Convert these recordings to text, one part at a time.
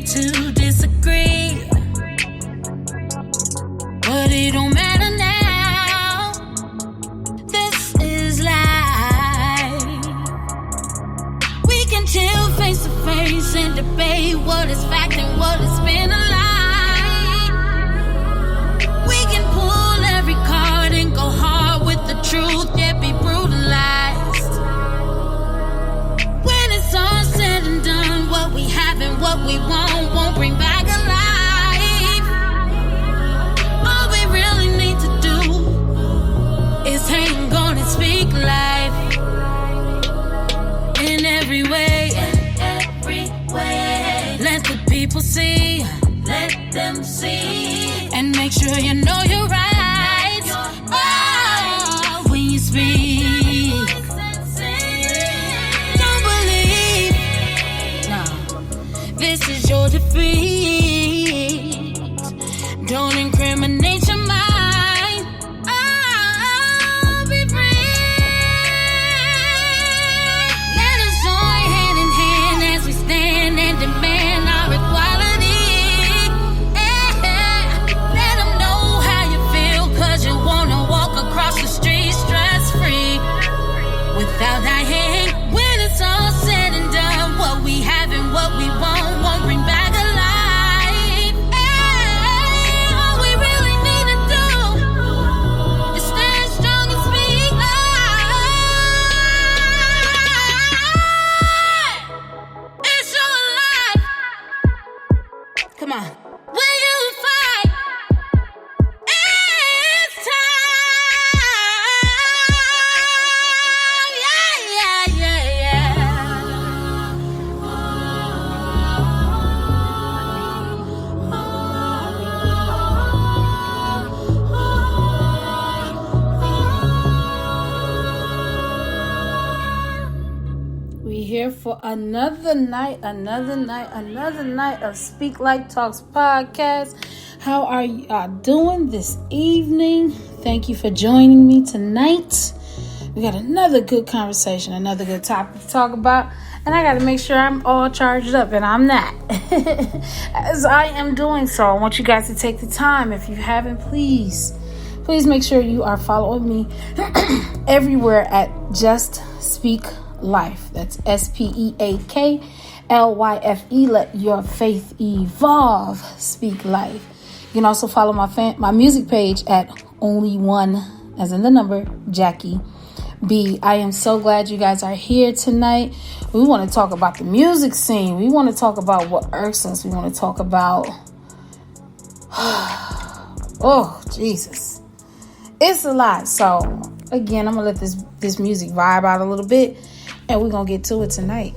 to disagree, but it don't matter now. This is life. We can chill face to face and debate what is fact and what has been a lie. We can pull every card and go hard with the truth, yet be brutalized. When it's all said and done, what we have and what we won't bring back alive. All we really need to do is hang on and speak life. In every way, let the people see, let them see, and make sure you know you're right. Oh, when you speak, don't believe, no, this is your defeat. Don't incriminate your mind. Oh, be free. Let us join hand in hand as we stand and demand our equality. Let them know how you feel, 'cause you wanna walk across the street stress-free without that hang. When it's all said and done, what we have and what we won't bring back alive. All we really need to do is stand strong and speak life. It's your life. Come on. Will you fight? It's time. Yeah. We here for another night of SpeakLyfe Talks podcast. How are you doing this evening? Thank you for joining me tonight. We got another good conversation, another good topic to talk about, and I got to make sure I'm all charged up, and I'm not. As I am doing so, I want you guys to take the time. If you haven't, please make sure you are following me everywhere at Just Speak Life. That's SpeakLyfe. Let your faith evolve. Speak Life. You can also follow my music page at Only One, as in the number, Jackie B. I am so glad you guys are here tonight. We want to talk about the music scene. We want to talk about what irks us. We want to talk about oh, Jesus. It's a lot. So, again, I'm going to let this music vibe out a little bit, and we're going to get to it tonight.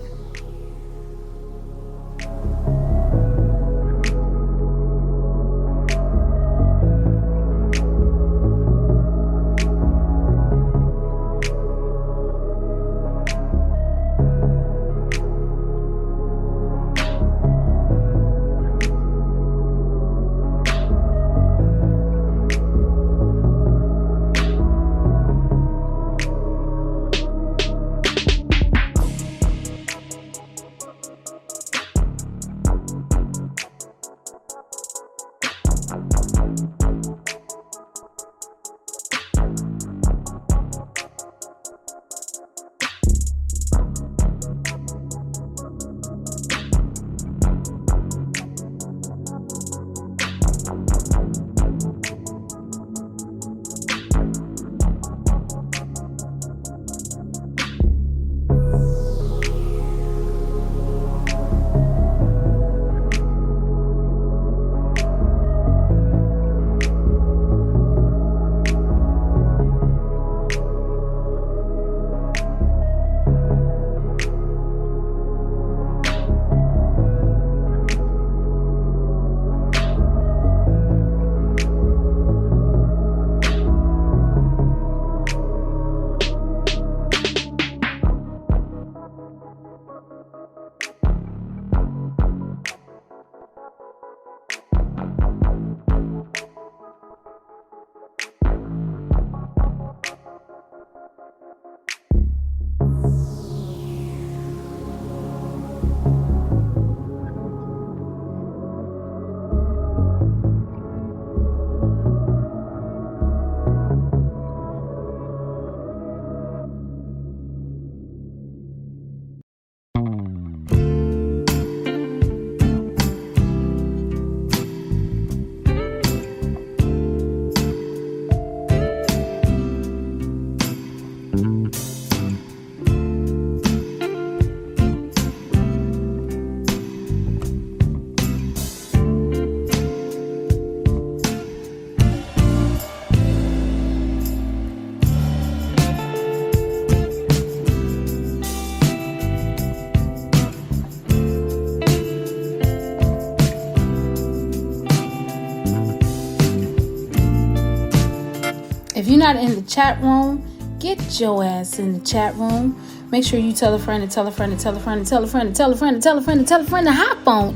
you're not in the chat room, get your ass in the chat room. Make sure you tell a friend and tell a friend and tell a friend and tell a friend and tell a friend and tell a friend and tell a friend to hop on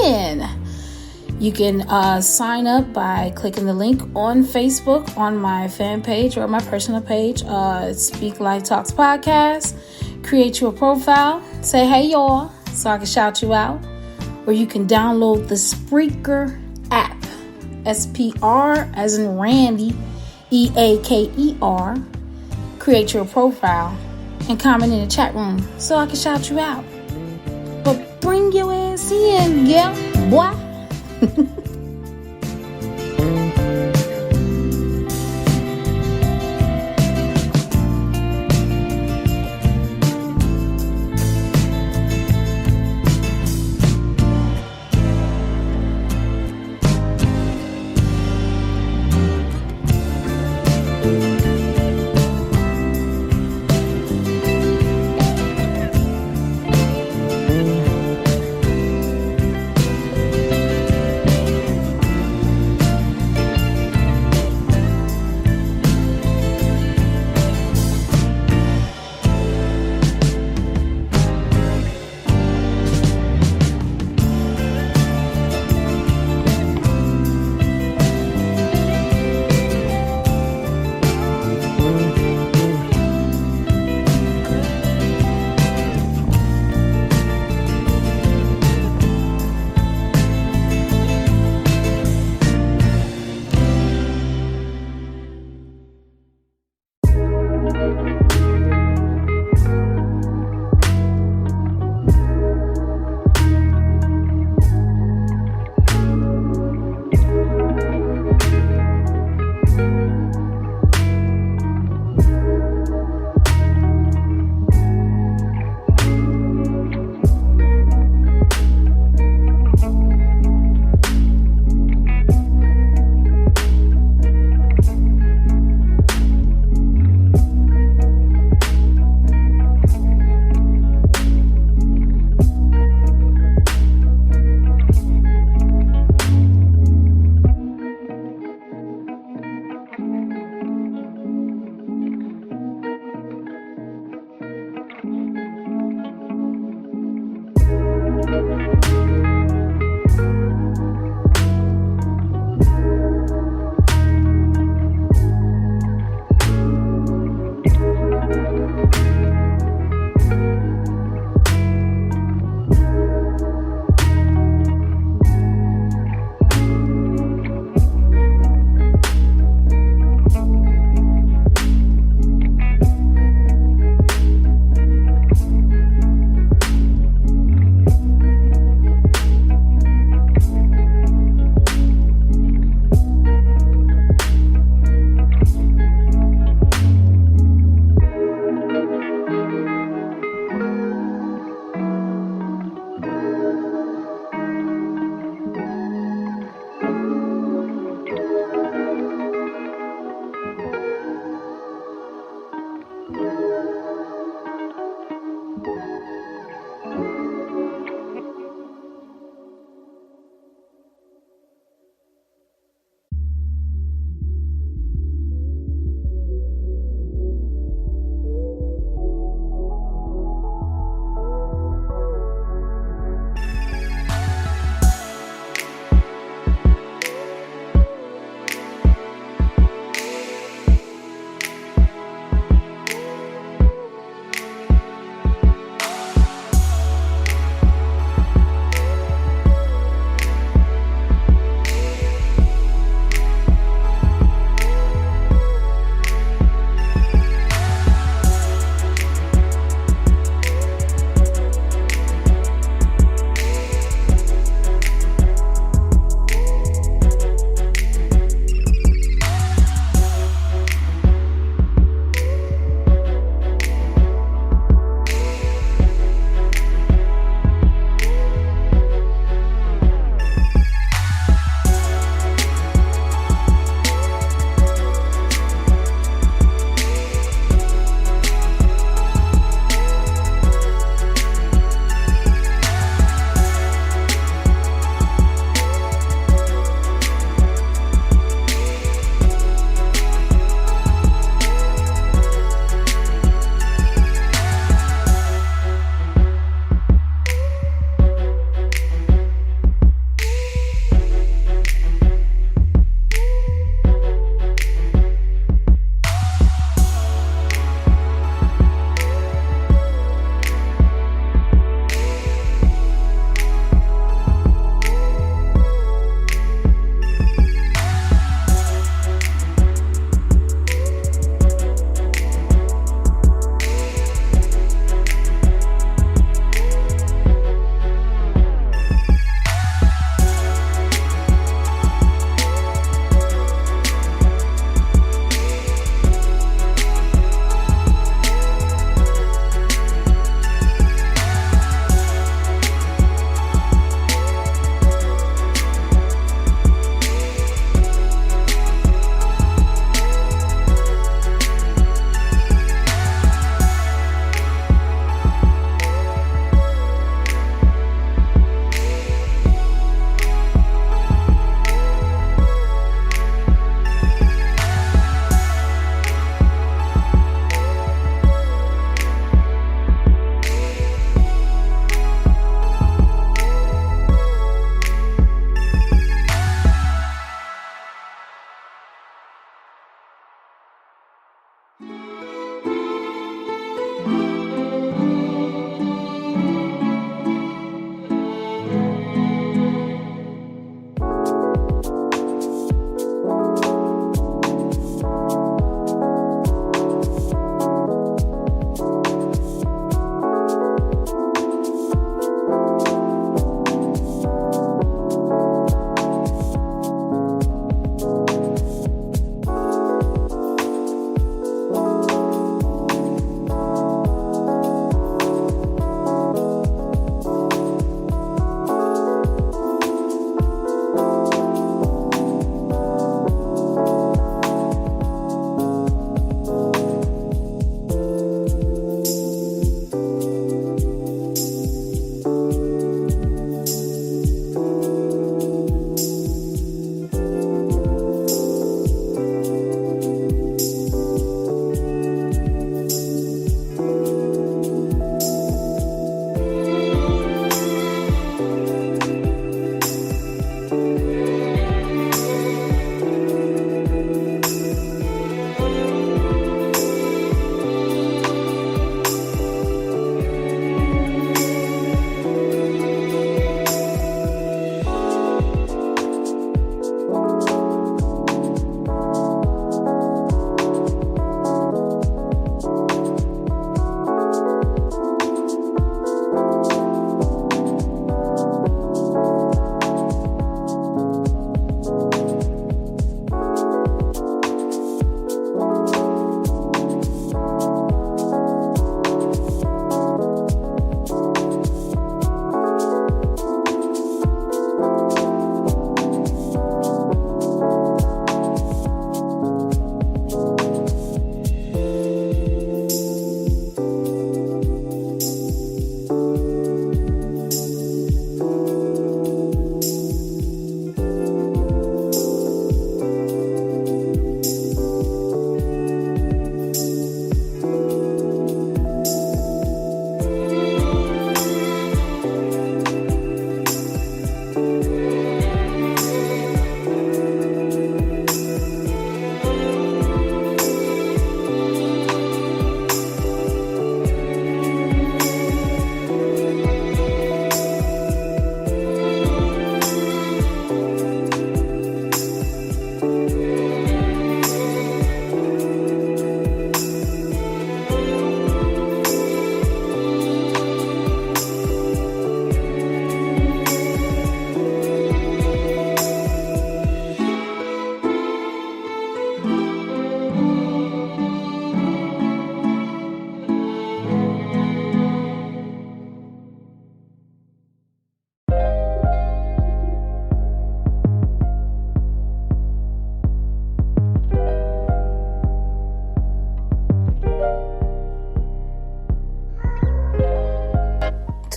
in. You can sign up by clicking the link on Facebook on my fan page or my personal page, SpeakLyfe Talks Podcast. Create you a profile. Say, hey, y'all, so I can shout you out. Or you can download the Spreaker app. SPR as in Randy, EAKER. Create your profile and comment in the chat room so I can shout you out. But bring your ass in, yeah, boy.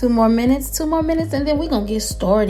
Two more minutes, and then we're going to get started.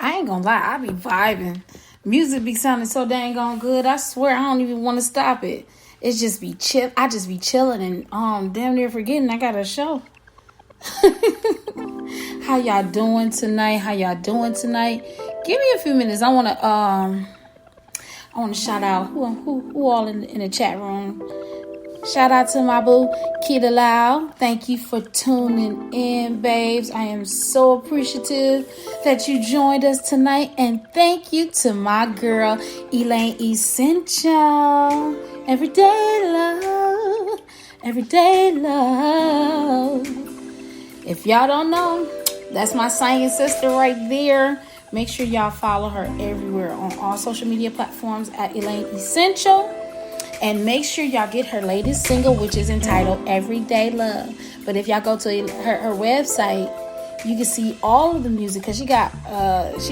I ain't gonna lie, I be vibing. Music be sounding so dang on good. I swear I don't even want to stop it. It's just be chill. I just be chilling and damn near forgetting I got a show. How y'all doing tonight? Give me a few minutes. I wanna shout out who all in the chat room. Shout out to my boo, Kita Lau. Thank you for tuning in, babes. I am so appreciative that you joined us tonight. And thank you to my girl, Elaine Essential. Everyday love. If y'all don't know, that's my singing sister right there. Make sure y'all follow her everywhere on all social media platforms at Elaine Essential. And make sure y'all get her latest single, which is entitled Everyday Love. But if y'all go to her website, you can see all of the music. Because she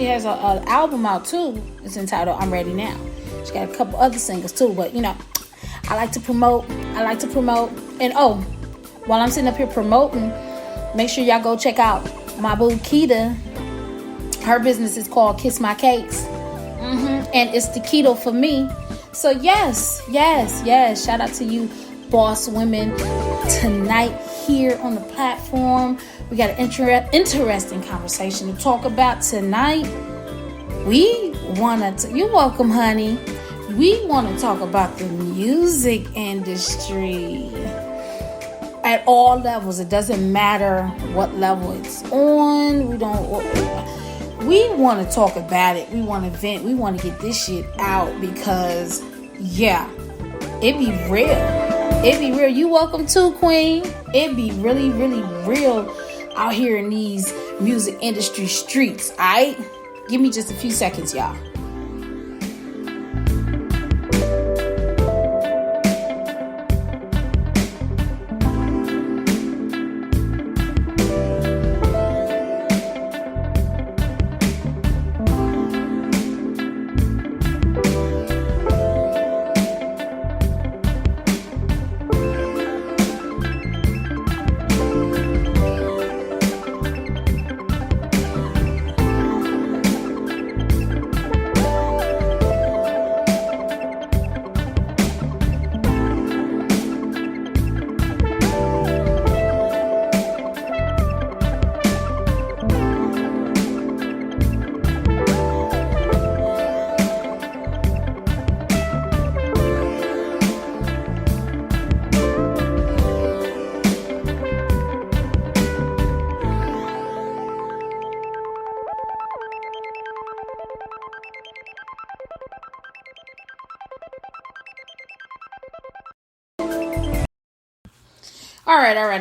has an album out too. It's entitled I'm Ready Now. She got a couple other singles too. But, I like to promote. And while I'm sitting up here promoting, make sure y'all go check out my boo Kita. Her business is called Kiss My Cakes. And it's the keto for me. So yes. Shout out to you, boss women, tonight here on the platform. We got an interesting conversation to talk about tonight. You're welcome, honey. We want to talk about the music industry at all levels. It doesn't matter what level it's on. We want to talk about it. We want to vent. We want to get this shit out because, it be real. You welcome too, queen. It be really, really real out here in these music industry streets, all right? Give me just a few seconds, y'all.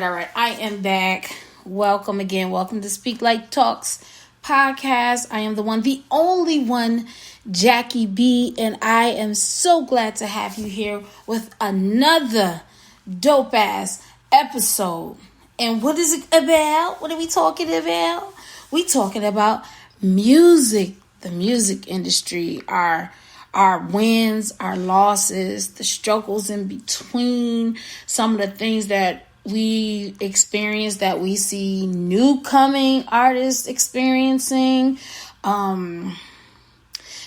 All right. I am back. Welcome again. Welcome to SpeakLyfe Talks podcast. I am the one, the only one, Jackie B, and I am so glad to have you here with another dope ass episode. And what is it about? What are we talking about? We talking about music, the music industry, our our wins, our losses, the struggles in between, some of the things that we experience that we see new coming artists experiencing.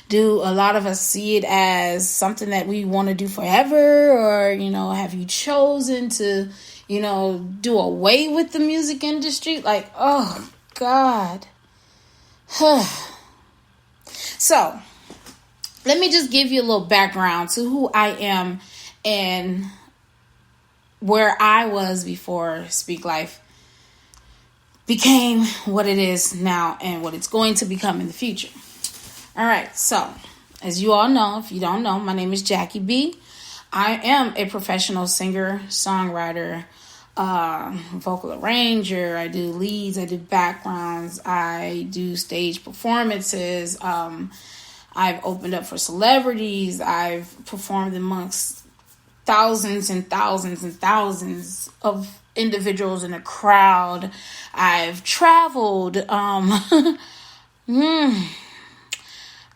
Do a lot of us see it as something that we want to do forever? Or, have you chosen to, do away with the music industry? Like, oh, God. So, let me just give you a little background to who I am and where I was before SpeakLyfe became what it is now and what it's going to become in the future. All right, so as you all know, if you don't know, my name is Jackie B. I am a professional singer, songwriter, vocal arranger. I do leads, I do backgrounds, I do stage performances. I've opened up for celebrities. I've performed amongst thousands and thousands and thousands of individuals in a crowd. I've traveled.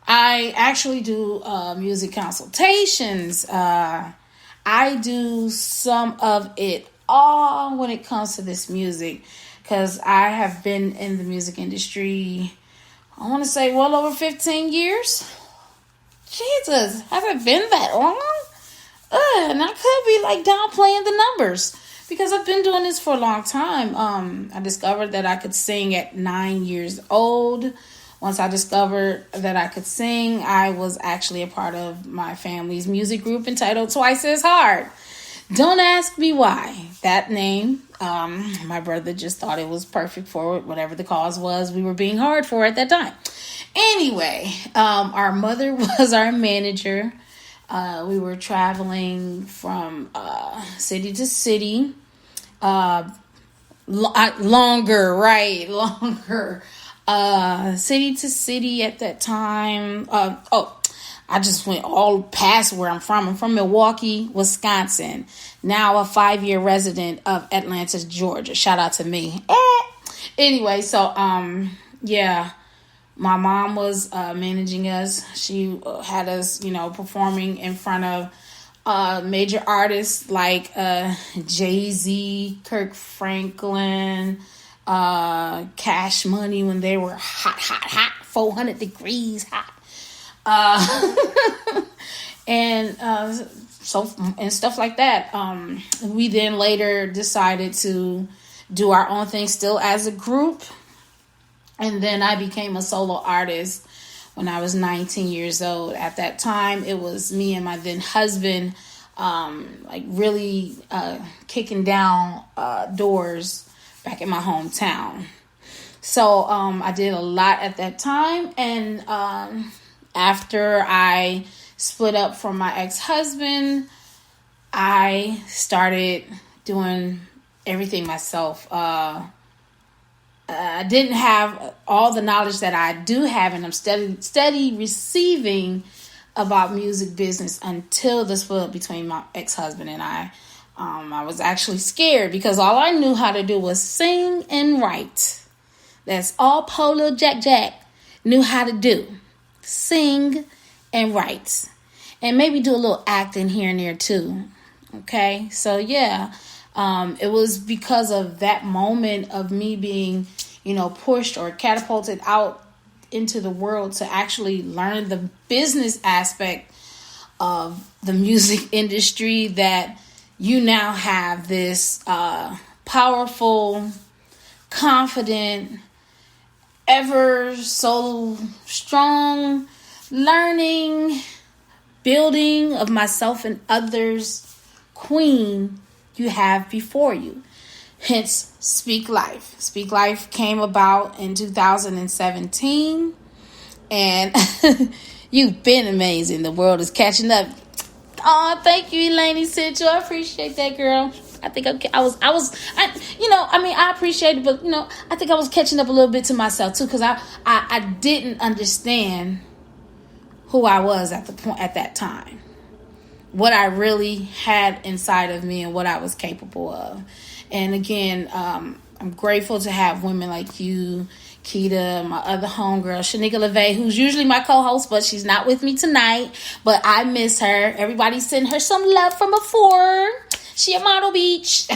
I actually do music consultations. I do some of it all when it comes to this music, because I have been in the music industry, I want to say well over 15 years. Jesus, has it been that long? And I could be like downplaying the numbers, because I've been doing this for a long time. I discovered that I could sing at 9 years old. Once I discovered that I could sing, I was actually a part of my family's music group entitled Twice as Hard. Don't ask me why. That name, my brother just thought it was perfect for whatever the cause was we were being hard for at that time. Anyway, our mother was our manager. We were traveling from city to city. Longer. City to city at that time. I just went all past where I'm from. I'm from Milwaukee, Wisconsin. Now a 5-year resident of Atlanta, Georgia. Shout out to me. Anyway, so my mom was managing us. She had us, performing in front of major artists like Jay-Z, Kirk Franklin, Cash Money when they were hot, 400 degrees hot. And stuff like that. We then later decided to do our own thing still as a group. And then I became a solo artist when I was 19 years old. At that time, it was me and my then husband, really kicking down doors back in my hometown. So I did a lot at that time. And after I split up from my ex-husband, I started doing everything myself. I didn't have all the knowledge that I do have, and I'm steady receiving about music business until the split between my ex-husband and I. I was actually scared because all I knew how to do was sing and write. That's all Polo Jack knew how to do. Sing and write. And maybe do a little acting here and there too. Okay? So yeah, it was because of that moment of me being, pushed or catapulted out into the world to actually learn the business aspect of the music industry that you now have this powerful, confident, ever so strong learning, building of myself and others queen you have before you. Hence, SpeakLyfe. SpeakLyfe came about in 2017, and you've been amazing. The world is catching up. Oh, thank you, Elaine Central. I appreciate that, girl. I think I appreciate it, but I think I was catching up a little bit to myself too, because I didn't understand who I was at that time, what I really had inside of me, and what I was capable of. And again, I'm grateful to have women like you Keita, my other homegirl, Shanika LeVay, who's usually my co-host, but she's not with me tonight. But I miss her. Everybody's sending her some love from afar. She at Model Beach,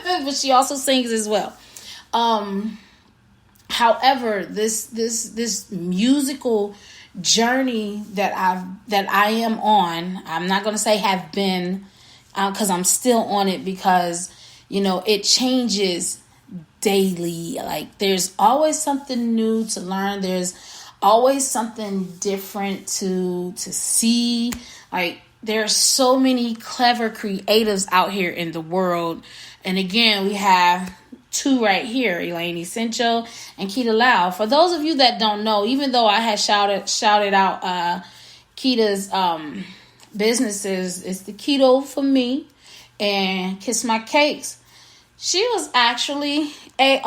but she also sings as well. However, this musical journey that I am on, I'm not going to say have been, because I'm still on it, because it changes daily. Like, there's always something new to learn. There's always something different to see. Like, there are so many clever creatives out here in the world. And again, we have two right here, Elaine Essential and Keita Lau. For those of you that don't know, even though I had shouted out Keita's businesses, it's the Keto for Me and Kiss My Cakes. She was actually I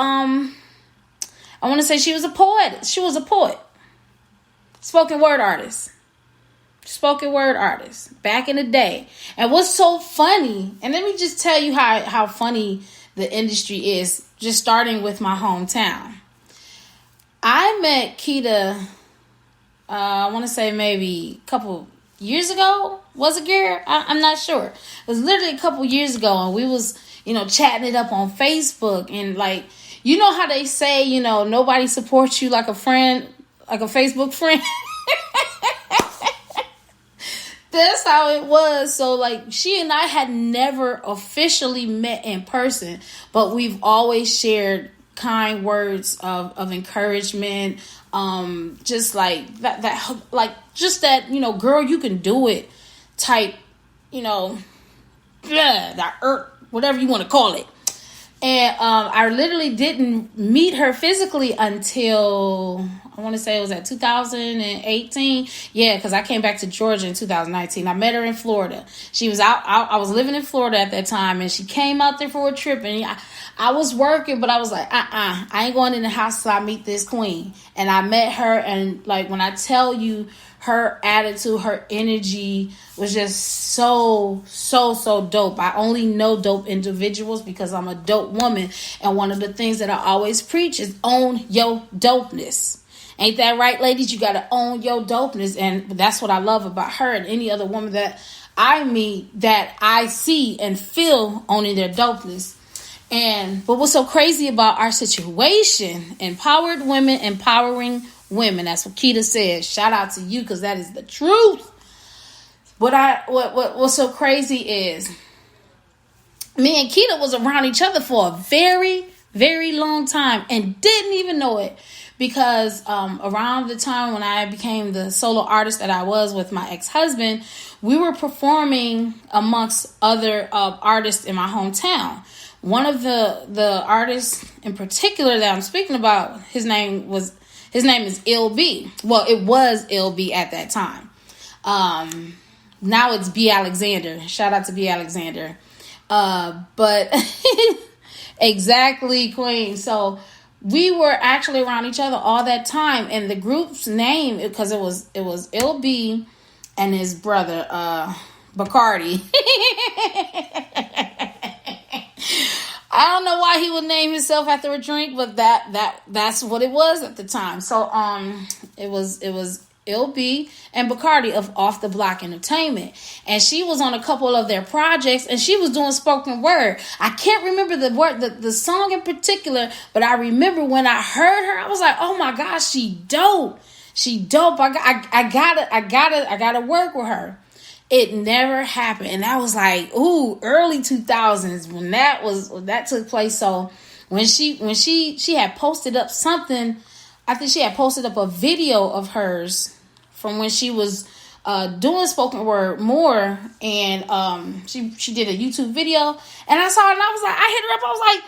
want to say she was a poet. She was a poet. Spoken word artist back in the day. And what's so funny, and let me just tell you how funny the industry is, just starting with my hometown. I met Keita, I want to say maybe a couple years ago. Was it, Garrett? I'm not sure. It was literally a couple years ago, and we was, chatting it up on Facebook. And like, how they say, nobody supports you like a friend, like a Facebook friend. That's how it was. So like, she and I had never officially met in person, but we've always shared kind words of encouragement. Just like that, like just that, girl, you can do it type, whatever you want to call it. And I literally didn't meet her physically until, I want to say it was at 2018. Yeah, because I came back to Georgia in 2019. I met her in Florida. She was out. I was living in Florida at that time, and she came out there for a trip. And I was working, but I was like, I ain't going in the house till I meet this queen. And I met her, and like, when I tell you, her attitude, her energy was just so dope. I only know dope individuals because I'm a dope woman. And one of the things that I always preach is own your dopeness. Ain't that right, ladies? You got to own your dopeness. And that's what I love about her and any other woman that I meet that I see and feel owning their dopeness. But what's so crazy about our situation, empowered women, empowering women. That's what Keita says. Shout out to you, because that is the truth. What's so crazy is me and Keita was around each other for a very, very long time and didn't even know it, because around the time when I became the solo artist that I was with my ex-husband, we were performing amongst other artists in my hometown. One of the artists in particular that I'm speaking about, his name is LB. Well, it was LB at that time. Now it's B. Alexander. Shout out to B. Alexander. But exactly, Queen. So we were actually around each other all that time, and the group's name, because it was LB and his brother Bacardi. I don't know why he would name himself after a drink, but that's what it was at the time. So it was LB and Bacardi of Off the Block Entertainment, and she was on a couple of their projects, and she was doing spoken word. I can't remember the song in particular, but I remember when I heard her, I was like, oh my gosh, she dope. I gotta work with her. It never happened. And I was like, ooh, early 2000s when that took place. So when she had posted up something, I think she had posted up a video of hers from when she was doing spoken word more, and she did a YouTube video, and I saw it, and I was like, I hit her up, I was like,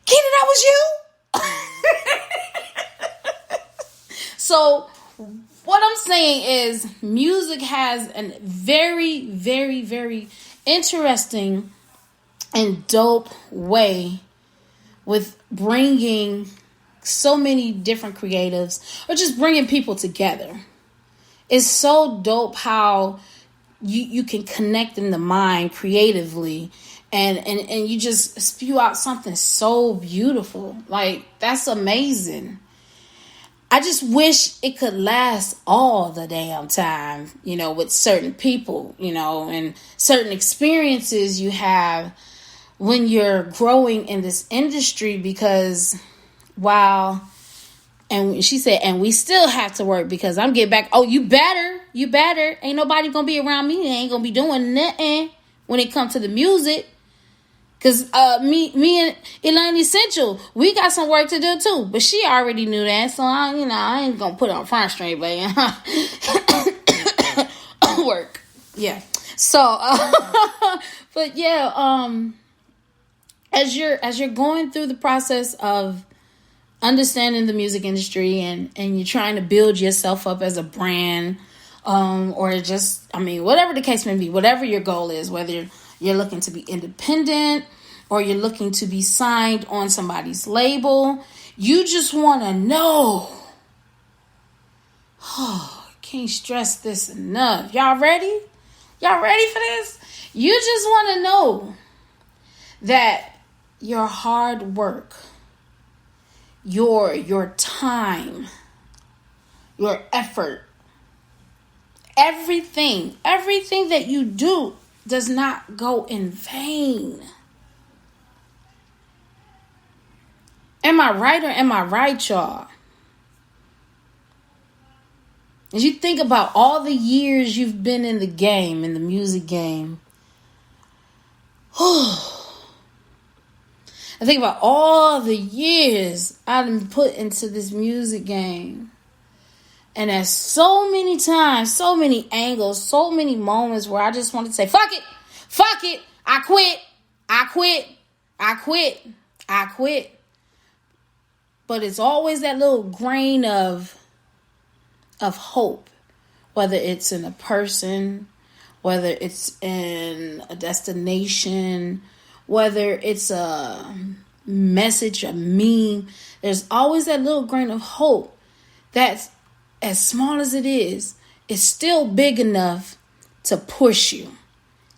Keita, that was you? So what I'm saying is, music has a very, very, very interesting and dope way with bringing so many different creatives, or just bringing people together. It's so dope how you can connect in the mind creatively, and you just spew out something so beautiful. Like, that's amazing. I just wish it could last all the damn time, with certain people, and certain experiences you have when you're growing in this industry, because and she said, and we still have to work because I'm getting back. Oh, you better. Ain't nobody gonna be around me. They ain't gonna be doing nothing when it comes to the music. Cause me and Elaine Essential, we got some work to do too. But she already knew that, so I ain't gonna put it on front straight, but work. Yeah. So, but yeah, as you're going through the process of understanding the music industry and you're trying to build yourself up as a brand, or just, whatever the case may be, whatever your goal is, whether you're looking to be independent or you're looking to be signed on somebody's label, you just want to know. Oh, can't stress this enough. Y'all ready? Y'all ready for this? You just want to know that your hard work, your time, your effort, everything that you do does not go in vain. Am I right or am I right, y'all? As you think about all the years you've been in the game, in the music game, I think about all the years I've been put into this music game. And there's so many times, so many angles, so many moments where I just want to say, fuck it, I quit. But it's always that little grain of hope, whether it's in a person, whether it's in a destination, whether it's a message, a meme. There's always that little grain of hope that's, as small as it is, it's still big enough to push you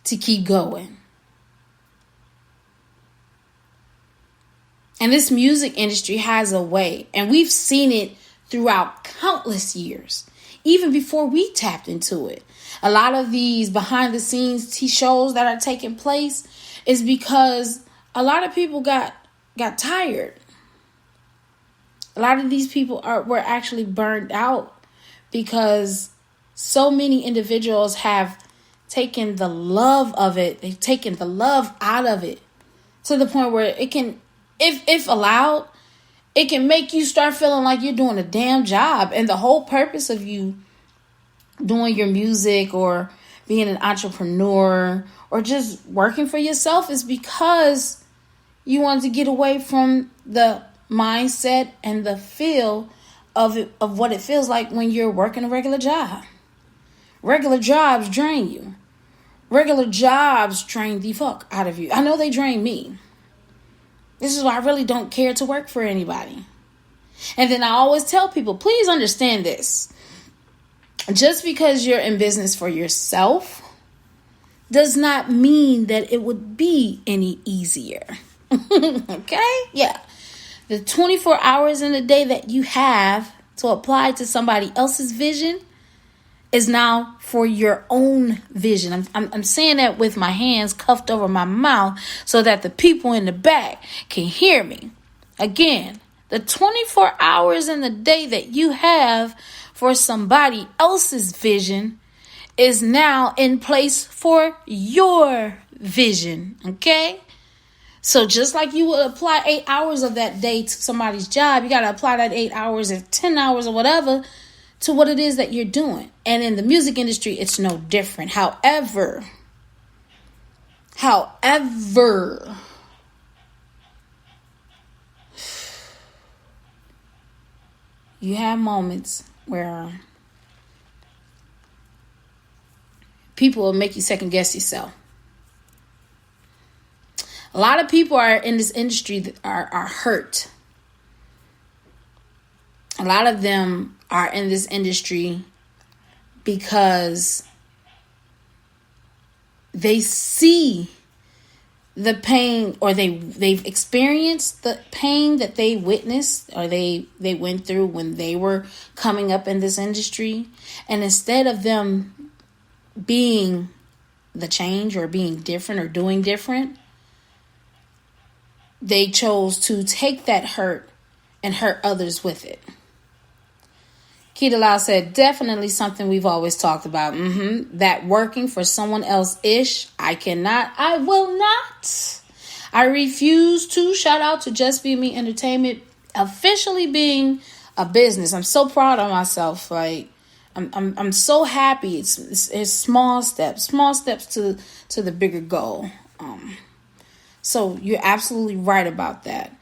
to keep going. And this music industry has a way, and we've seen it throughout countless years, even before we tapped into it. A lot of these behind the scenes shows that are taking place is because a lot of people got tired. A lot of these people were actually burned out because so many individuals have taken the love of it. They've taken the love out of it to the point where it can, if allowed, it can make you start feeling like you're doing a damn job. And the whole purpose of you doing your music or being an entrepreneur or just working for yourself is because you want to get away from the mindset and the feel of what it feels like when you're working a regular job. Regular jobs drain you. Regular jobs drain the fuck out of you. I know they drain me. This is why I really don't care to work for anybody. And then I always tell people, please understand this. Just because you're in business for yourself does not mean that it would be any easier. Okay? Yeah. The 24 hours in a day that you have to apply to somebody else's vision is now for your own vision. I'm saying that with my hands cuffed over my mouth so that the people in the back can hear me. Again, the 24 hours in the day that you have for somebody else's vision is now in place for your vision. Okay? So just like you would apply 8 hours of that day to somebody's job, you got to apply that 8 hours or 10 hours or whatever to what it is that you're doing. And in the music industry, it's no different. However, you have moments where people will make you second guess yourself. A lot of people are in this industry that are hurt. A lot of them are in this industry because they see the pain, or they've experienced the pain that they witnessed or they went through when they were coming up in this industry. And instead of them being the change or being different or doing different, they chose to take that hurt and hurt others with it. Keita Lau said, definitely something we've always talked about. That working for someone else-ish. I will not. I refuse to. Shout out to Just Be Me Entertainment officially being a business. I'm so proud of myself. Like, I'm so happy. It's small steps to the bigger goal. So you're absolutely right about that.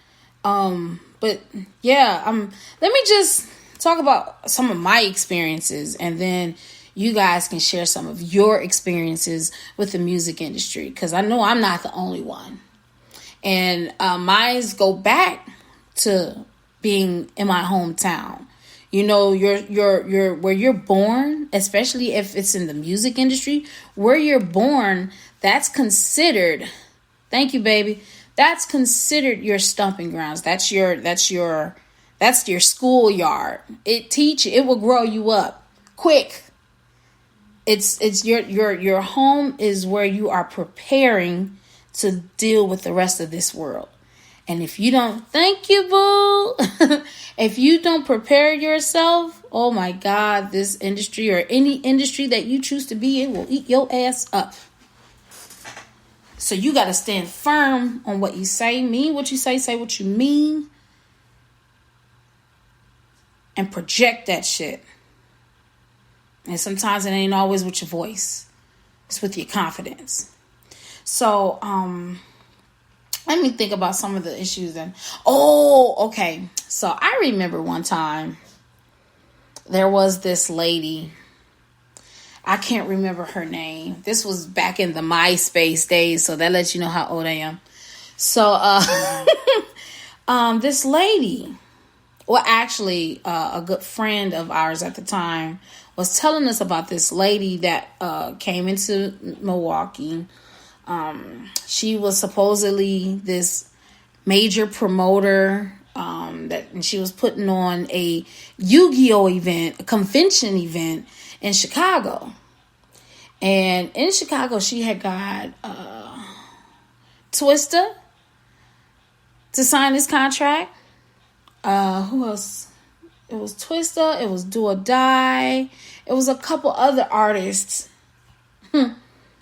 But yeah, let me just talk about some of my experiences, and then you guys can share some of your experiences with the music industry, because I know I'm not the only one. And mine go back to being in my hometown. You know, you're where you're born, especially if it's in the music industry, where you're born, that's considered, thank you, baby, that's considered your stomping grounds. That's your schoolyard. It will grow you up quick. It's your home is where you are preparing to deal with the rest of this world. And if you don't, thank you, boo. If you don't prepare yourself, oh my God, this industry or any industry that you choose to be in will eat your ass up. So you got to stand firm on what you say, mean what you say what you mean, and project that shit. And sometimes it ain't always with your voice. It's with your confidence. So, let me think about some of the issues then. Oh, okay. So I remember one time there was this lady. I can't remember her name. This was back in the MySpace days, so that lets you know how old I am. So, this lady, well, actually, a good friend of ours at the time was telling us about this lady that came into Milwaukee. She was supposedly this major promoter, and she was putting on a Yu-Gi-Oh event, a convention event in Chicago. And in Chicago, she had got Twista to sign this contract. Who else? It was Twista. It was Do or Die. It was a couple other artists,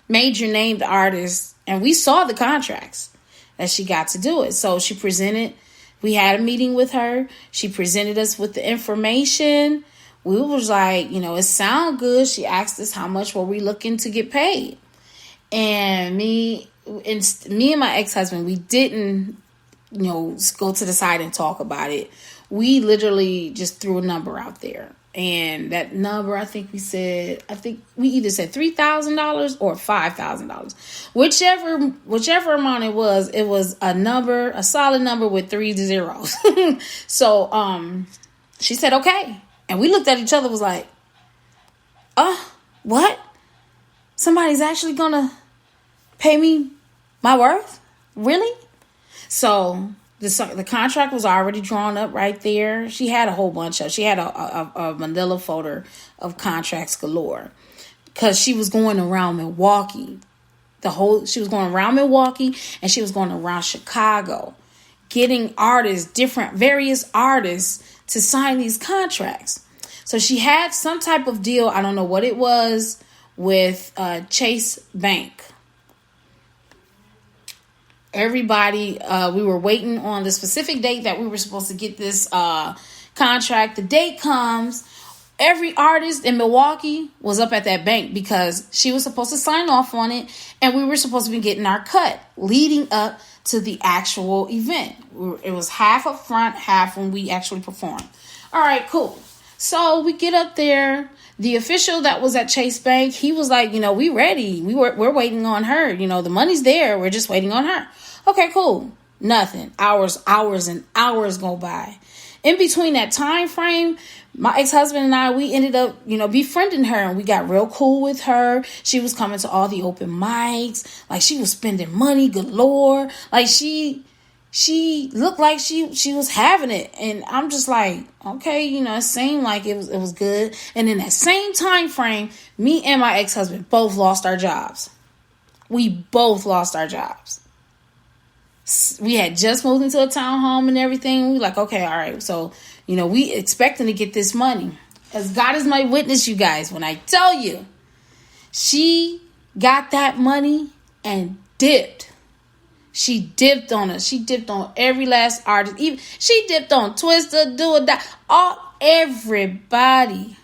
major named artists. And we saw the contracts that she got to do it. So she presented, we had a meeting with her. She presented us with the information. We was like, it sound good. She asked us how much were we looking to get paid. And me and my ex-husband, we didn't, go to the side and talk about it. We literally just threw a number out there. And that number, I think we either said $3,000 or $5,000. Whichever amount it was a number, a solid number with 3 zeros. So, she said, okay. And we looked at each other, was like, what? Somebody's actually going to pay me my worth? Really? So the contract was already drawn up right there. She had a whole bunch of, she had a manila folder of contracts galore, because she was going around Milwaukee. She was going around Milwaukee, and she was going around Chicago, getting various artists to sign these contracts. So she had some type of deal, I don't know what it was, with Chase Bank. Everybody, we were waiting on the specific date that we were supposed to get this contract. The date comes. Every artist in Milwaukee was up at that bank because she was supposed to sign off on it, and we were supposed to be getting our cut leading up to the actual event. It was half up front, half when we actually performed. All right, cool. So we get up there. The official that was at Chase Bank, he was like, we ready. We're waiting on her. The money's there. We're just waiting on her. Okay, cool. Nothing. Hours and hours go by. in between that time frame, my ex-husband and I, we ended up, befriending her, and we got real cool with her. She was coming to all the open mics. Like, she was spending money galore. Like, she looked like she was having it. And I'm just like, okay, it seemed like it was good. And in that same time frame, me and my ex-husband both lost our jobs. We both lost our jobs. We had just moved into a townhome and everything. We like, okay, all right. So, we expecting to get this money. As God is my witness, you guys, when I tell you, she got that money and dipped. She dipped on us. She dipped on every last artist. Even she dipped on Twister, Do or Die, everybody.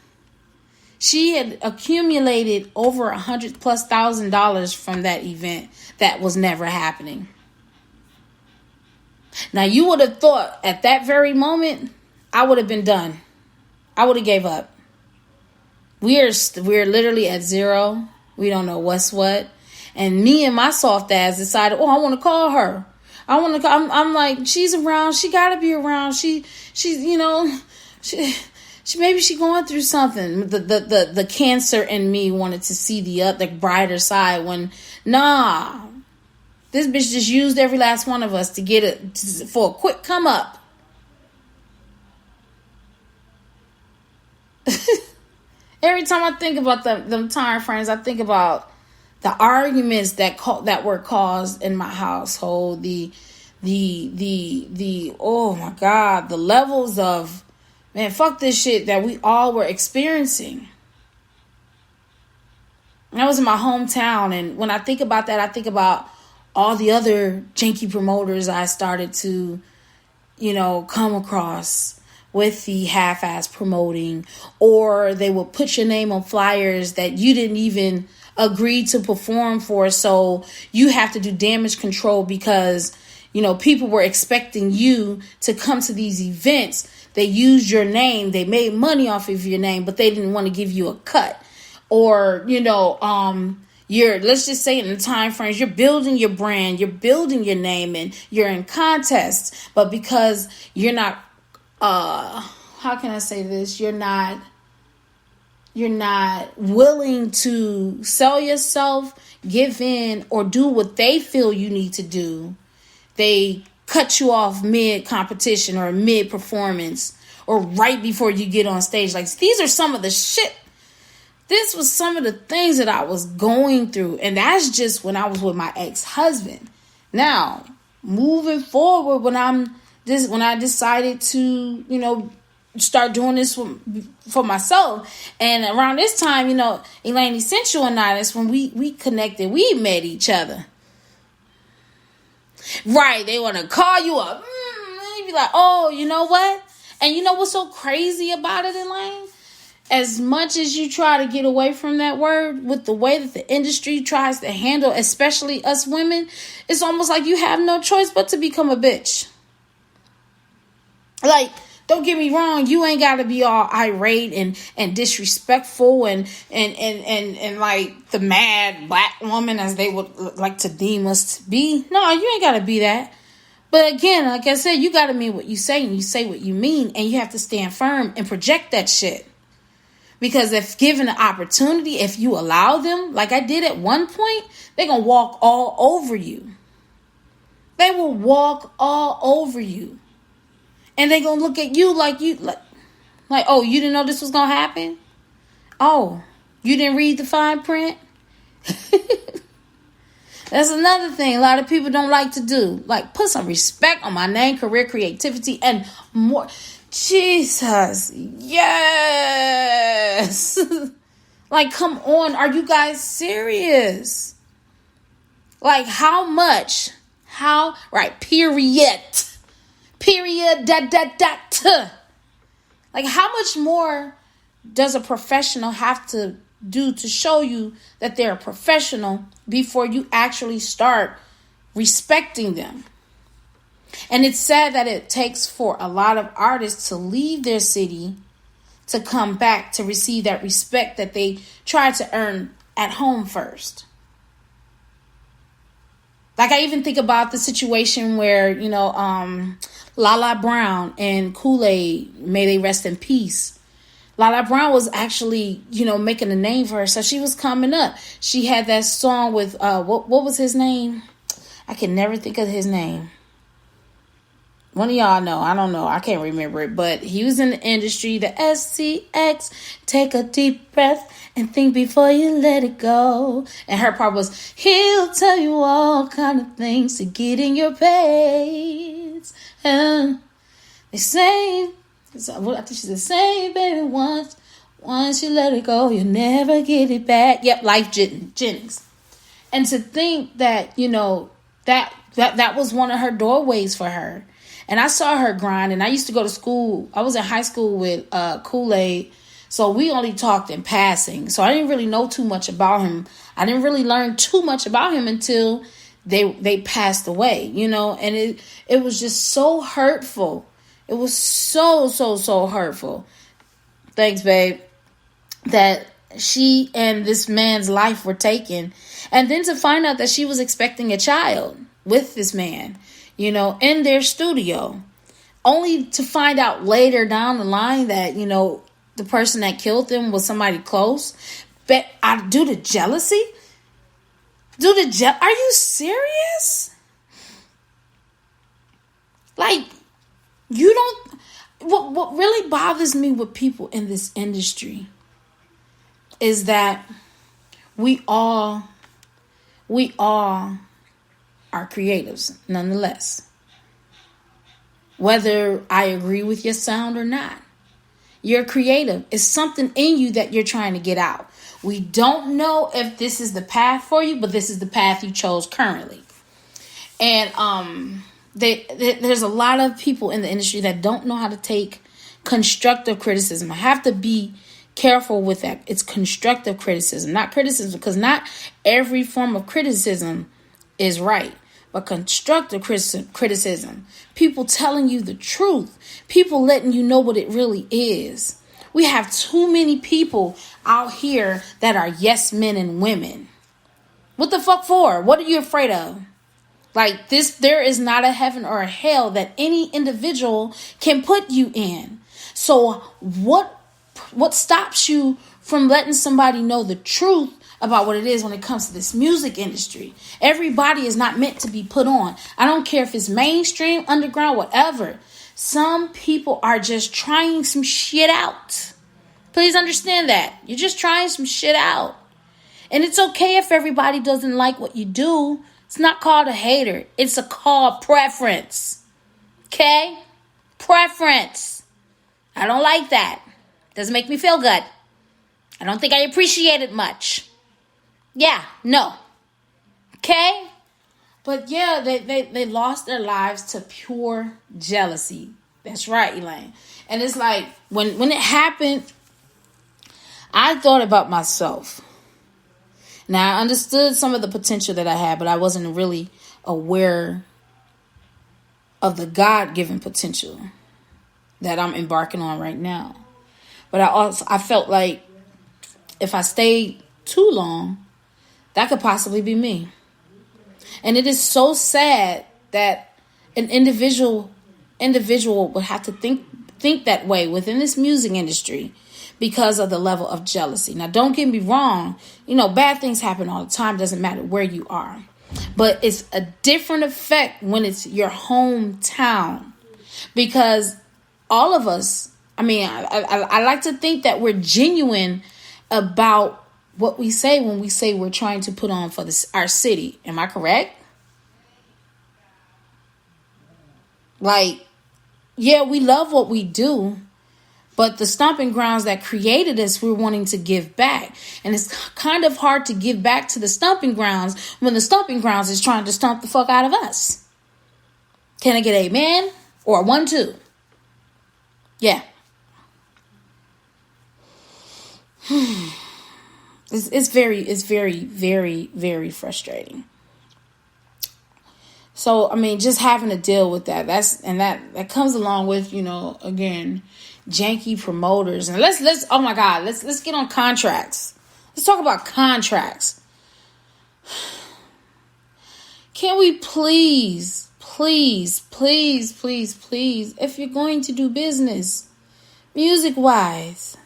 She had accumulated over $100,000+ from that event that was never happening. Now, you would have thought at that very moment, I would have been done. I would have gave up. We're literally at zero. We don't know what's what. And me and my soft ass decided, I want to call her. I'm like, she's around. She got to be around. She's maybe she going through something. The cancer in me wanted to see the brighter side when, nah. This bitch just used every last one of us to get it for a quick come up. Every time I think about them time frames, I think about the arguments that were caused in my household. The oh my God, the levels of, man, fuck this shit that we all were experiencing. And I was in my hometown, and when I think about that, I think about all the other janky promoters I started to, come across with the half-ass promoting, or they will put your name on flyers that you didn't even agree to perform for. So you have to do damage control because, people were expecting you to come to these events. They used your name. They made money off of your name, but they didn't want to give you a cut. Or, let's just say in the time frames, you're building your brand, you're building your name, and you're in contests. But because you're not, how can I say this? You're not willing to sell yourself, give in, or do what they feel you need to do. They cut you off mid-competition or mid-performance or right before you get on stage. Like, these are some of the shit. This was some of the things that I was going through. And that's just when I was with my ex-husband. Now, moving forward, when I decided to, start doing this for myself. And around this time, Elaine Essential and I, that's when we connected. We met each other. Right. They want to call you up. You'd be like, oh, you know what? And you know what's so crazy about it, Elaine? As much as you try to get away from that word, with the way that the industry tries to handle, especially us women, it's almost like you have no choice but to become a bitch. Like, don't get me wrong, you ain't got to be all irate and disrespectful and like the mad black woman as they would like to deem us to be. No, you ain't got to be that. But again, like I said, you got to mean what you say, and you say what you mean, and you have to stand firm and project that shit. Because if given the opportunity, if you allow them, like I did at one point, they're going to walk all over you. They will walk all over you. And they're going to look at you like, oh, you didn't know this was going to happen? Oh, you didn't read the fine print? That's another thing a lot of people don't like to do. Like, put some respect on my name, career, creativity, and more. Jesus, yes. Like, come on, are you guys serious? Like, how much? Right, period, Like, how much more does a professional have to do to show you that they're a professional before you actually start respecting them? And it's sad that it takes for a lot of artists to leave their city to come back to receive that respect that they tried to earn at home first. Like, I even think about the situation where, Lala Brown and Kool-Aid, may they rest in peace. Lala Brown was actually, making a name for herself. She was coming up. She had that song with, what was his name? I can never think of his name. One of y'all know. I don't know. I can't remember it. But he was in the industry. The SCX. Take a deep breath and think before you let it go. And her part was, he'll tell you all kind of things to get in your pants. And they say, I think she said, say, baby, once you let it go, you'll never get it back. Yep, Life Jennings. And to think that, that was one of her doorways for her. And I saw her grind, and I used to go to school. I was in high school with Kool-Aid, so we only talked in passing. So I didn't really know too much about him. I didn't really learn too much about him until they passed away, and it was just so hurtful. It was so hurtful. Thanks, babe. That she and this man's life were taken. And then to find out that she was expecting a child with this man, in their studio, only to find out later down the line that, the person that killed them was somebody close. But due to jealousy? Are you serious? Like, what really bothers me with people in this industry is that we all are creatives nonetheless. Whether I agree with your sound or not, you're creative. It's something in you that you're trying to get out. We don't know if this is the path for you, but this is the path you chose currently. And there's a lot of people in the industry that don't know how to take constructive criticism. I have to be careful with that. It's constructive criticism, not criticism, because not every form of criticism is right. But constructive criticism, people telling you the truth, people letting you know what it really is. We have too many people out here that are yes men and women. What the fuck for? What are you afraid of? Like this, there is not a heaven or a hell that any individual can put you in. So what stops you from letting somebody know the truth about what it is when it comes to this music industry? Everybody is not meant to be put on. I don't care if it's mainstream, underground, whatever. Some people are just trying some shit out. Please understand that. You're just trying some shit out. And it's okay if everybody doesn't like what you do. It's not called a hater. It's called preference. Okay? Preference. I don't like that. Doesn't make me feel good. I don't think I appreciate it much. Yeah, no. Okay? But yeah, they lost their lives to pure jealousy. That's right, Elaine. And it's like, when it happened, I thought about myself. Now, I understood some of the potential that I had, but I wasn't really aware of the God-given potential that I'm embarking on right now. But I felt like if I stayed too long, that could possibly be me. And it is so sad that an individual would have to think that way within this music industry because of the level of jealousy. Now, don't get me wrong. Bad things happen all the time. Doesn't matter where you are. But it's a different effect when it's your hometown. Because all of us, I like to think that we're genuine about what we say when we say we're trying to put on for our city. Am I correct? Like, yeah, we love what we do, but the stomping grounds that created us, we're wanting to give back. And it's kind of hard to give back to the stomping grounds when the stomping grounds is trying to stomp the fuck out of us. Can I get a amen? Or 1, 2? Yeah. It's very, very, very frustrating. So, just having to deal with that. That comes along with, again, janky promoters. And let's get on contracts. Let's talk about contracts. Can we please please, please, please, please, if you're going to do business music-wise,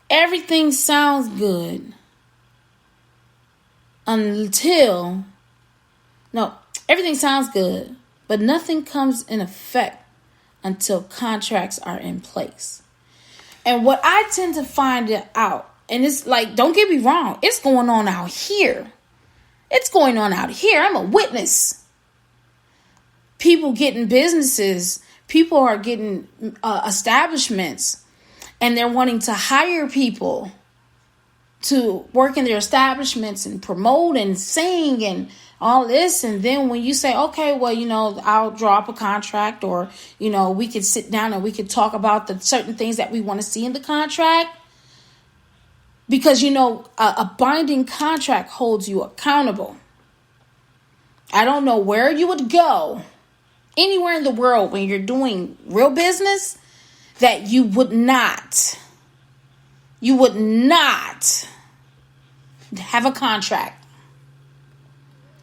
everything sounds good everything sounds good, but nothing comes in effect until contracts are in place. And what I tend to find out, and it's like, don't get me wrong, it's going on out here. I'm a witness. People getting businesses, people are getting establishments, and they're wanting to hire people to work in their establishments and promote and sing and all this. And then when you say, okay, well, I'll draw up a contract, or, we could sit down and we could talk about the certain things that we want to see in the contract. Because, a binding contract holds you accountable. I don't know where you would go anywhere in the world when you're doing real business that you would not have a contract.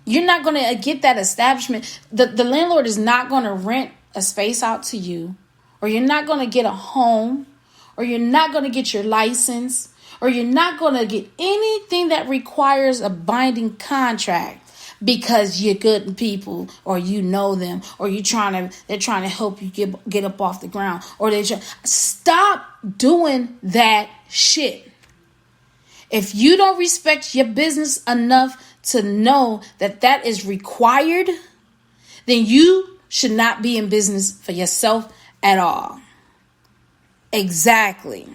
You're not going to get that establishment. The landlord is not going to rent a space out to you, or you're not going to get a home, or you're not going to get your license, or you're not going to get anything that requires a binding contract because you're good people, or you know them, or they're trying to help you get up off the ground, or stop doing that shit. If you don't respect your business enough to know that is required, then you should not be in business for yourself at all. Exactly.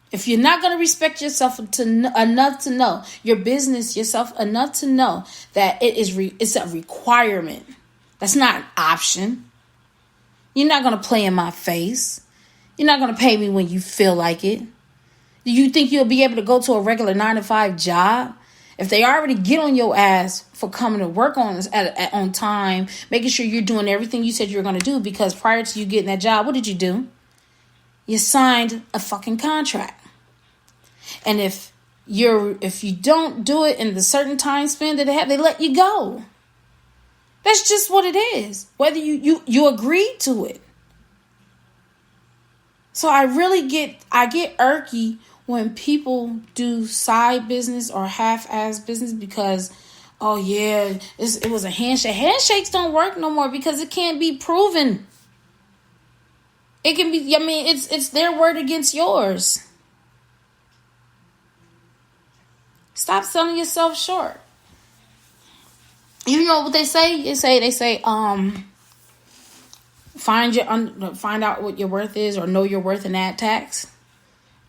If you're not going to respect yourself enough to know your business yourself enough to know that it's a requirement. That's not an option. You're not going to play in my face. You're not going to pay me when you feel like it. Do you think you'll be able to go to a regular 9-to-5 job? If they already get on your ass for coming to work on time, making sure you're doing everything you said you were going to do, because prior to you getting that job, what did you do? You signed a fucking contract. And if you don't do it in the certain time span that they have, they let you go. That's just what it is. Whether you agreed to it. So I get irky when people do side business or half-ass business because, oh yeah, it was a handshake. Handshakes don't work no more because it can't be proven. It can be, it's their word against yours. Stop selling yourself short. You know what they say? They say, find out what your worth is, or know your worth and add tax.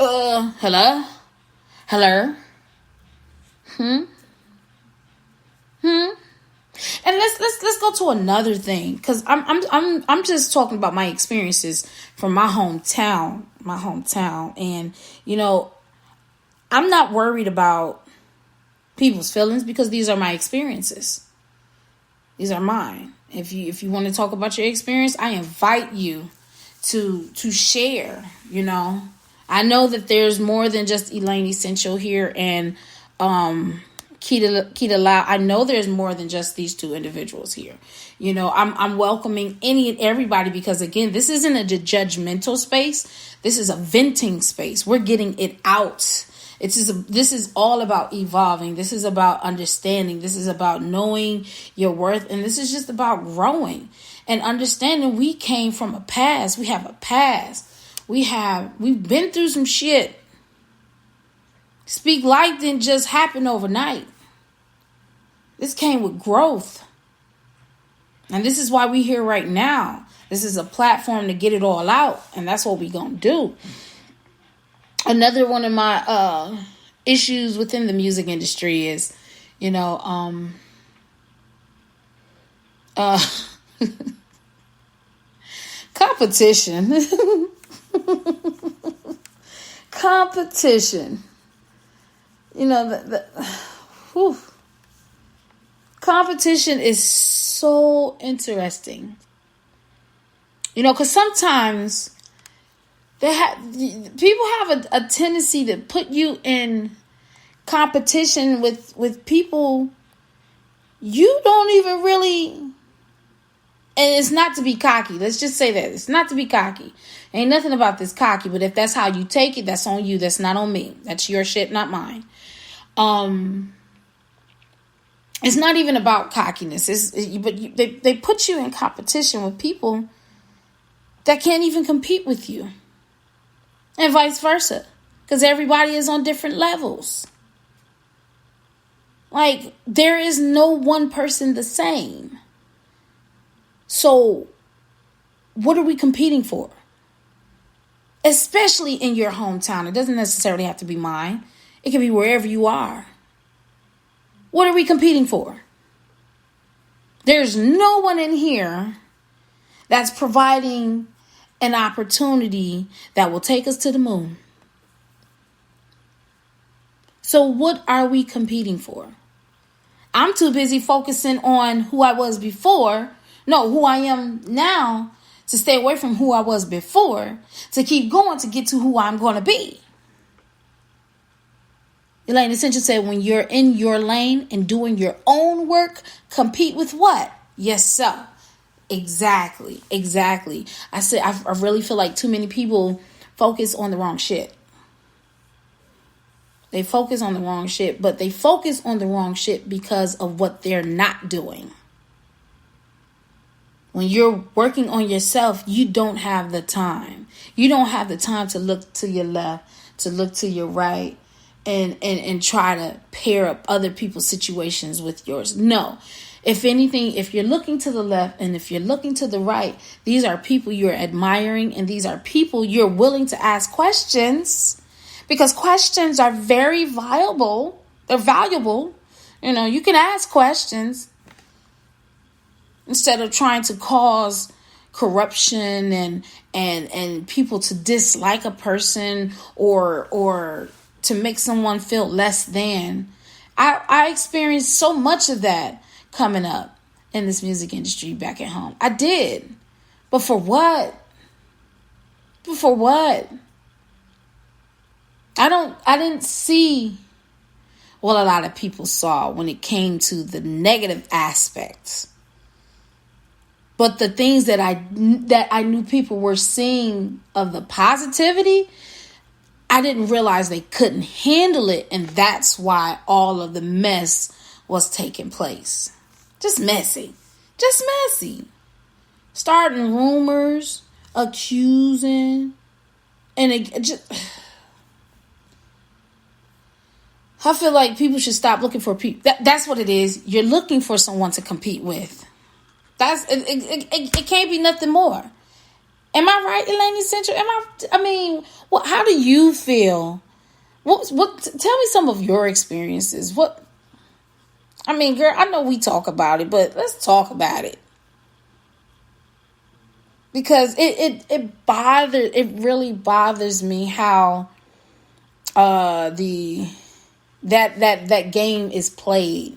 Hello. And let's go to another thing, because I'm just talking about my experiences from my hometown, and I'm not worried about people's feelings because these are my experiences. These are mine. If you want to talk about your experience, I invite you to share. I know that there's more than just Elaine Essential here and Keita Lau. I know there's more than just these two individuals here. I'm welcoming any and everybody, because again, this isn't a judgmental space. This is a venting space. We're getting it out. This is all about evolving. This is about understanding. This is about knowing your worth. And this is just about growing and understanding we came from a past. We have a past. We've been through some shit. SpeakLyfe didn't just happen overnight. This came with growth. And this is why we're here right now. This is a platform to get it all out. And that's what we're going to do. Another one of my issues within the music industry is, competition. Competition. Competition is so interesting. Because sometimes people have a tendency to put you in competition with people you don't even really, and it's not to be cocky. Let's just say that. It's not to be cocky. Ain't nothing about this cocky, but if that's how you take it, that's on you. That's not on me. That's your shit, not mine. It's not even about cockiness. They put you in competition with people that can't even compete with you. And vice versa. Because everybody is on different levels. Like, there is no one person the same. So, what are we competing for? Especially in your hometown. It doesn't necessarily have to be mine. It can be wherever you are. What are we competing for? There's no one in here that's providing an opportunity that will take us to the moon. So what are we competing for? I'm too busy focusing on who I was before. No, who I am now, to stay away from who I was before, to keep going to get to who I'm going to be. Elaine Essential said, when you're in your lane and doing your own work, compete with what? Yes, sir. Exactly. I said, I really feel like too many people focus on the wrong shit. They focus on the wrong shit, but they focus on the wrong shit because of what they're not doing. When you're working on yourself, you don't have the time. You don't have the time to look to your left, to look to your right, and try to pair up other people's situations with yours. No. If anything, if you're looking to the left and if you're looking to the right, these are people you're admiring, and these are people you're willing to ask questions, because questions are very viable. They're valuable. You know, you can ask questions instead of trying to cause corruption and people to dislike a person or to make someone feel less than. I experienced so much of that coming up in this music industry back at home. I did. But for what? I didn't see what a lot of people saw when it came to the negative aspects. But the things that I knew people were seeing of the positivity, I didn't realize they couldn't handle it. And that's why all of the mess was taking place. Just messy. Starting rumors, accusing, and it just... I feel like people should stop looking for people. That's what it is. You're looking for someone to compete with. It can't be nothing more. Am I right, Elaine Essential? How do you feel? Tell me some of your experiences. Girl, I know we talk about it, but let's talk about it. Because it really bothers me how that game is played.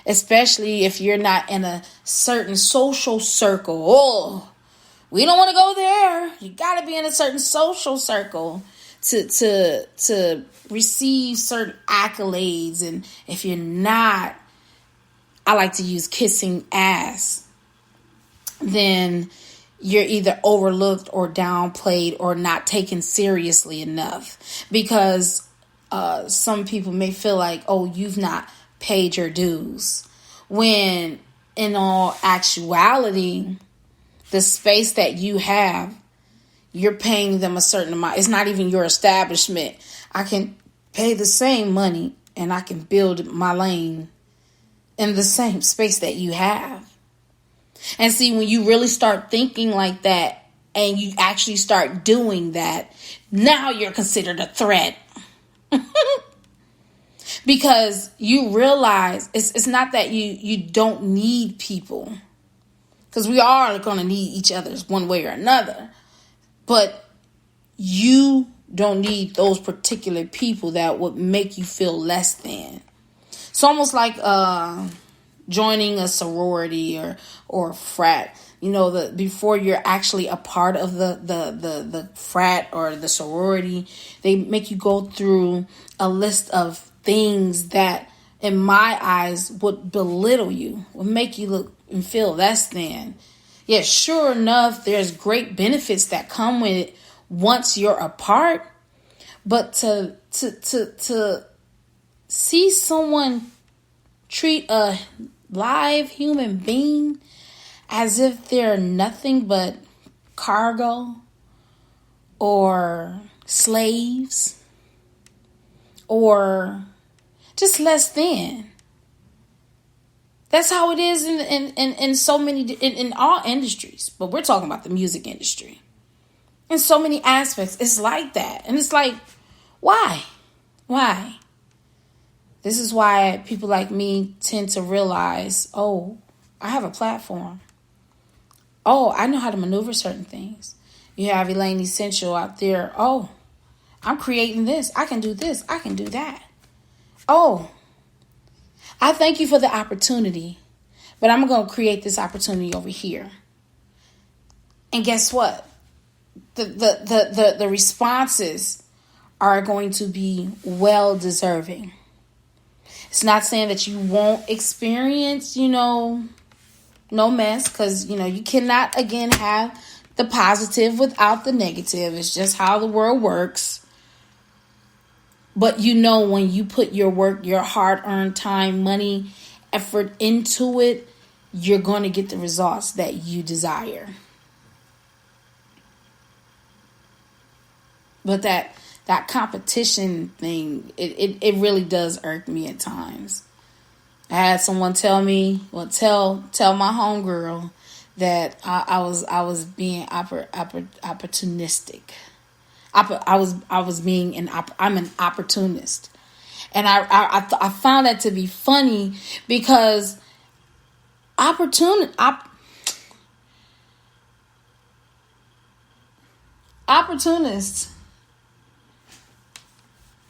Especially if you're not in a certain social circle. Oh, we don't want to go there. You got to be in a certain social circle to receive certain accolades. And if you're not, I like to use kissing ass, then you're either overlooked or downplayed or not taken seriously enough. Because some people may feel like, oh, you've not paid your dues, when in all actuality, the space that you have, you're paying them a certain amount. It's not even your establishment. I can pay the same money and I can build my lane in the same space that you have. And see, when you really start thinking like that and you actually start doing that, now you're considered a threat. Because you realize it's not that you don't need people, because we are going to need each other's one way or another, but you don't need those particular people that would make you feel less than. It's almost like joining a sorority or a frat. You know, before you're actually a part of the frat or the sorority, they make you go through a list of things that in my eyes would belittle you, would make you look and feel less than. Yeah, sure enough, there's great benefits that come with it once you're apart. But to see someone treat a live human being as if they're nothing but cargo or slaves or just less than. That's how it is in so many, in all industries. But we're talking about the music industry. In so many aspects, it's like that. And it's like, why? Why? This is why people like me tend to realize, oh, I have a platform. Oh, I know how to maneuver certain things. You have Elaine Essential out there. Oh, I'm creating this. I can do this. I can do that. Oh, I thank you for the opportunity, but I'm going to create this opportunity over here. And guess what? The responses are going to be well deserving. It's not saying that you won't experience, no mess, because, you cannot, again, have the positive without the negative. It's just how the world works. But when you put your work, your hard-earned time, money, effort into it, you're going to get the results that you desire. But that competition thing, it really does irk me at times. I had someone tell me, tell my homegirl that I was being opportunistic. I'm an opportunist, and I found that to be funny because opportunists.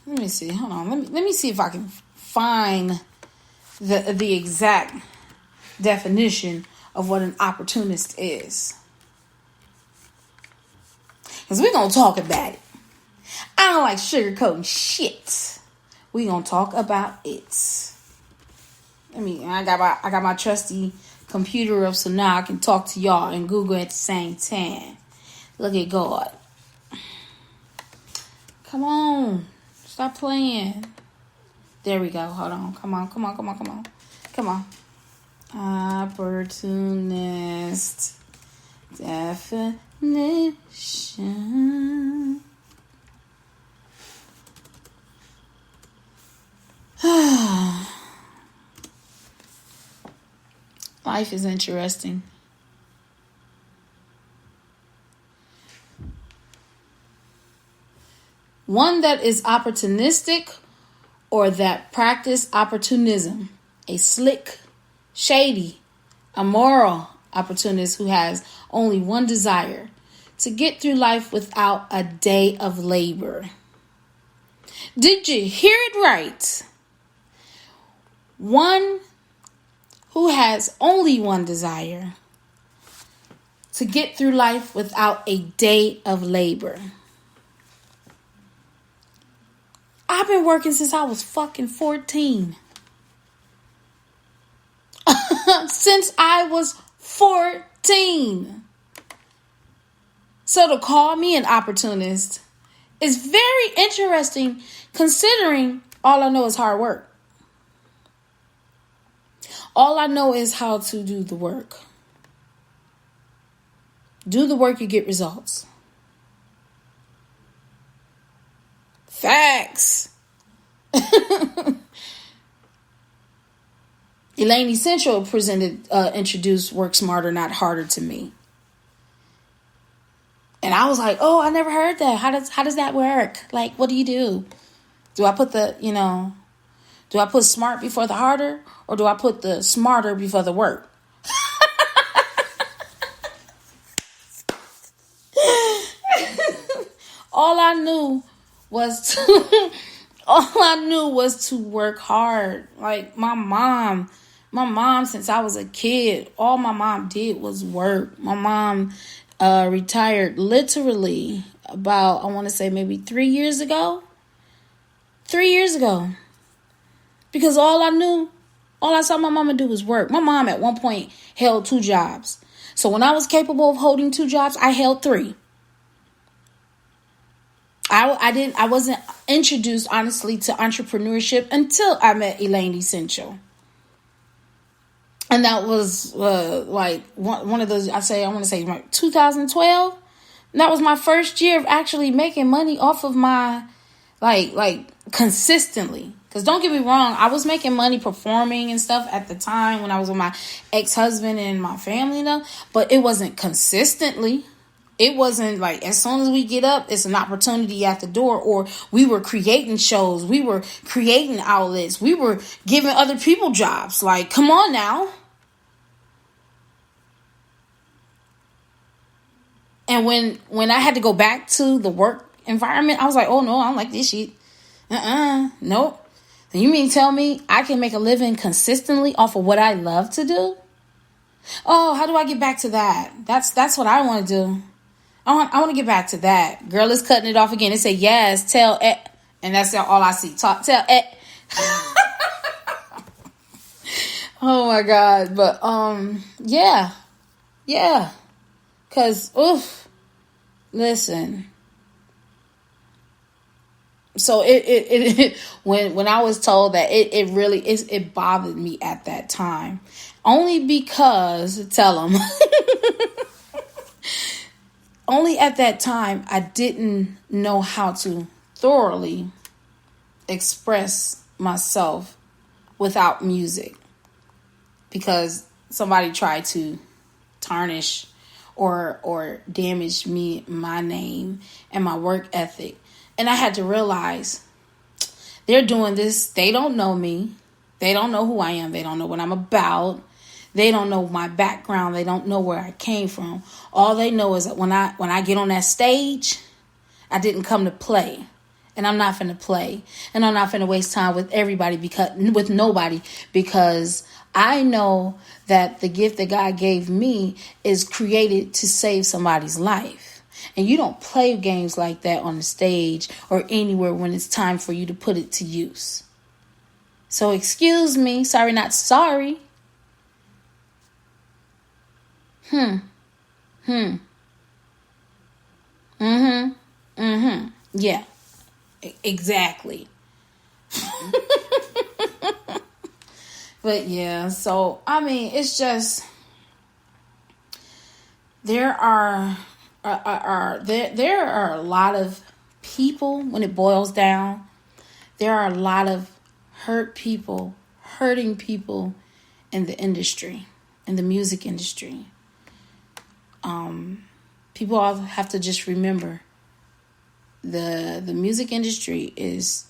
Let me see. Hold on. Let me see if I can find the exact definition of what an opportunist is. Because we're going to talk about it. I don't like sugarcoating shit. We're going to talk about it. I got my trusty computer up so now I can talk to y'all and Google at the same time. Look at God. Come on. Stop playing. There we go. Hold on. Come on. Opportunist definition. Life is interesting. One that is opportunistic or that practice opportunism. A slick, shady, immoral opportunist who has only one desire: to get through life without a day of labor. Did you hear it right? One who has only one desire: to get through life without a day of labor. I've been working since I was fucking 14. Since I was 14. So to call me an opportunist is very interesting, considering all I know is hard work. All I know is how to do the work. Do the work, you get results. Facts. Elaine Essential introduced Work Smarter, Not Harder to me. And I was like, oh, I never heard that. How does that work? Like, what do you do? Do I put do I put smart before the harder, or do I put the smarter before the work? All I knew was to work hard. Like my mom, since I was a kid, all my mom did was work. My mom retired literally about, I want to say maybe 3 years ago. 3 years ago. Because all I saw my mama do was work. My mom at one point held 2 jobs. So when I was capable of holding 2 jobs, I held 3. I wasn't introduced, honestly, to entrepreneurship until I met Elaine Essential. And that was like one of those, I want to say like 2012. And that was my first year of actually making money off of my, like consistently. Because don't get me wrong, I was making money performing and stuff at the time when I was with my ex-husband and my family and stuff. But it wasn't consistently. It wasn't like as soon as we get up, it's an opportunity at the door. Or we were creating shows. We were creating outlets. We were giving other people jobs. Like, come on now. And when I had to go back to the work environment, I was like, oh no, I don't like this shit. Nope. You mean tell me I can make a living consistently off of what I love to do? Oh, how do I get back to that? That's what I want to do. I want to get back to that. Girl is cutting it off again. It said, yes, tell it. And that's all I see. Tell it. Oh my God. But, yeah. Cause, listen. So it when I was told that it bothered me at that time, only because only at that time I didn't know how to thoroughly express myself without music, because somebody tried to tarnish or damage my name and my work ethic. And I had to realize they're doing this. They don't know me. They don't know who I am. They don't know what I'm about. They don't know my background. They don't know where I came from. All they know is that when I get on that stage, I didn't come to play. And I'm not finna play. And I'm not finna waste time with nobody because I know that the gift that God gave me is created to save somebody's life. And you don't play games like that on the stage or anywhere when it's time for you to put it to use. So excuse me. Sorry, not sorry. Yeah, exactly. But yeah, so, I mean, it's just, there are a lot of people, when it boils down, there are a lot of hurting people in the industry, in the music industry. People all have to just remember the music industry is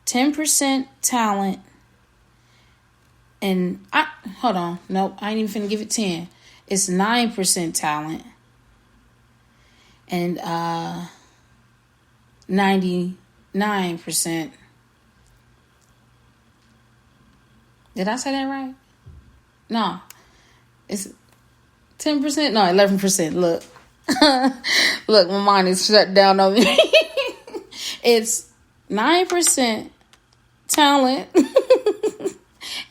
10% talent. And hold on. Nope. I ain't even finna give it 10. It's 9% talent. And 99%. Did I say that right? No. It's 10%? No, 11%. Look. Look, my mind is shut down on me. It's 9% talent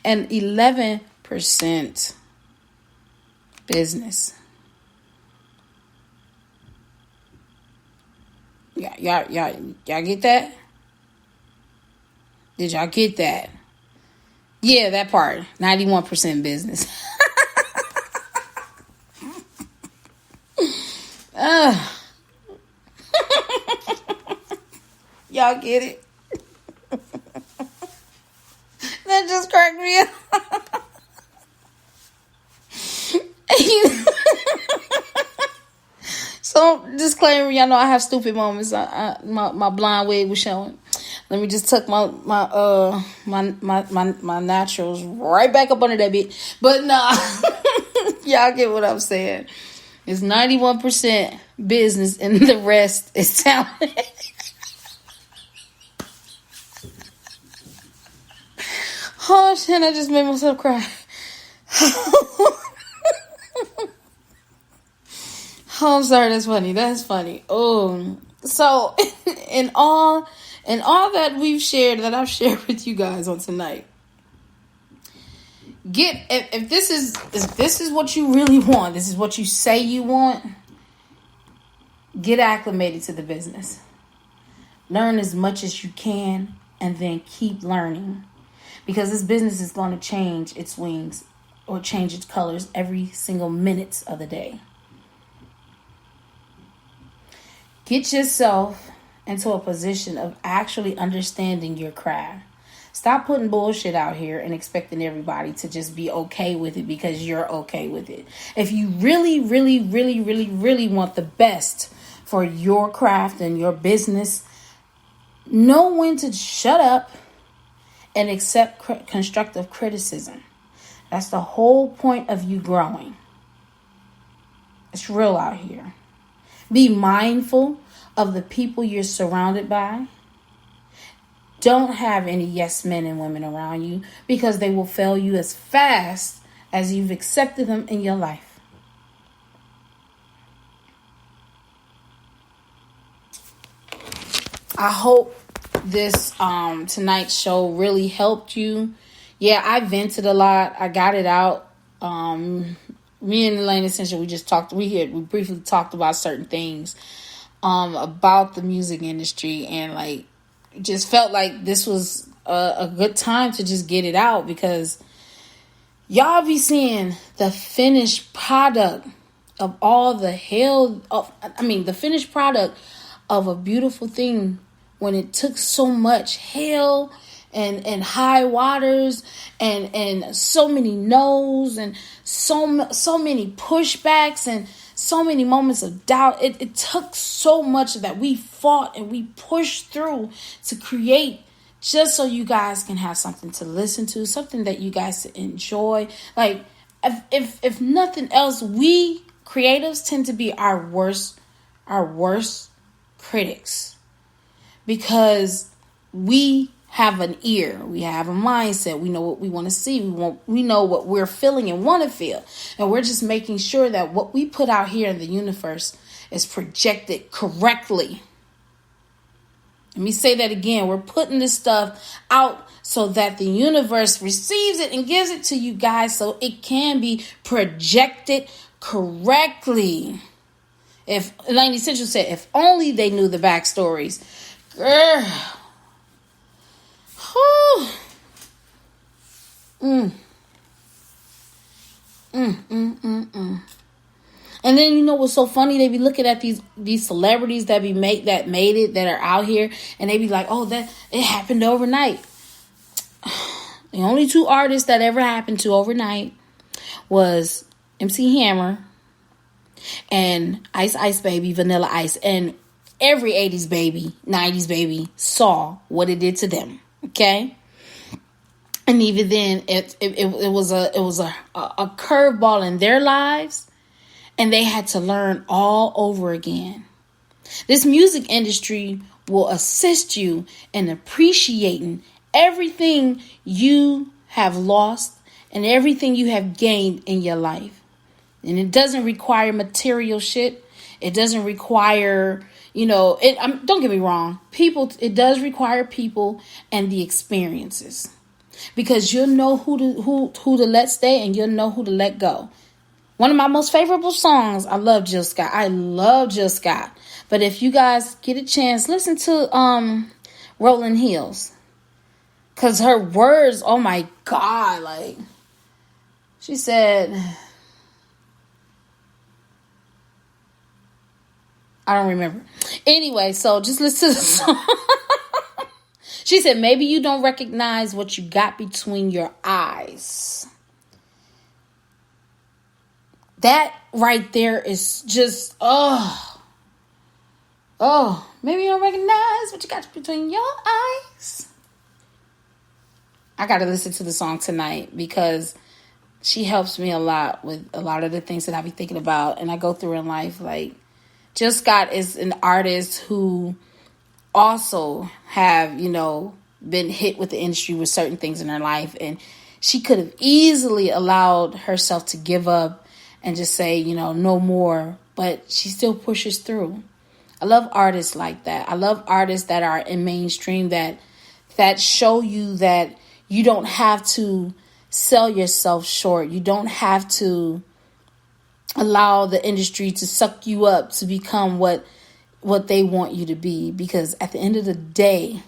and 11% business. Y'all get that? Did y'all get that? Yeah, that part. 91% business. Y'all get it? That just cracked me up. So, disclaimer, y'all know I have stupid moments. My blind wig was showing. Let me just tuck my naturals right back up under that bit. But nah, y'all get what I'm saying. It's 91% business and the rest is talent. Oh shit, I just made myself cry. Oh, I'm sorry, that's funny. Oh, so in all And all that we've shared, that I've shared with you guys on tonight. If this is what you really want, this is what you say you want, get acclimated to the business. Learn as much as you can and then keep learning. Because this business is going to change its wings or change its colors every single minute of the day. Get yourself into a position of actually understanding your craft. Stop putting bullshit out here and expecting everybody to just be okay with it because you're okay with it. If you really, really, really, really, really want the best for your craft and your business, know when to shut up and accept constructive criticism. That's the whole point of you growing. It's real out here. Be mindful of the people you're surrounded by. Don't have any yes men and women around you because they will fail you as fast as you've accepted them in your life. I hope this tonight's show really helped you. Yeah, I vented a lot. I got it out. Me and Elaine Essential, we briefly talked about certain things about the music industry, and like just felt like this was a good time to just get it out because y'all be seeing the finished product of all the the finished product of a beautiful thing when it took so much hell and high waters and so many no's and so many pushbacks and so many moments of doubt. It took so much that we fought and we pushed through to create, just so you guys can have something to listen to, something that you guys enjoy. Like if nothing else, we creatives tend to be our worst critics because we have an ear, we have a mindset, we know what we want to see, we know what we're feeling and want to feel, and we're just making sure that what we put out here in the universe is projected correctly. Let me say that again. We're putting this stuff out so that the universe receives it and gives it to you guys so it can be projected correctly. If Elaine Essential said, if only they knew the backstories. Girl. And then you know what's so funny? They be looking at these celebrities that made it, that are out here, and they be like, "Oh, that it happened overnight." The only two artists that ever happened to overnight was MC Hammer and Ice Baby, Vanilla Ice, and every 80s baby, 90s baby saw what it did to them. Okay. And even then, it was a curveball in their lives, and they had to learn all over again. This music industry will assist you in appreciating everything you have lost and everything you have gained in your life. And it doesn't require material shit. It doesn't require, don't get me wrong. It does require people and the experiences. Because you'll know who to let stay and you'll know who to let go. One of my most favorable songs, I love Jill Scott. I love Jill Scott. But if you guys get a chance, listen to Rolling Hills. Because her words, oh my God, like, she said, I don't remember. Anyway, so just listen to the song. She said, maybe you don't recognize what you got between your eyes. That right there is just, maybe you don't recognize what you got between your eyes. I got to listen to the song tonight because she helps me a lot with a lot of the things that I be thinking about and I go through in life. Like, Jill Scott is an artist who also have, been hit with the industry with certain things in her life. And she could have easily allowed herself to give up and just say, no more. But she still pushes through. I love artists like that. I love artists that are in mainstream that show you that you don't have to sell yourself short. You don't have to allow the industry to suck you up to become what they want you to be. Because at the end of the day,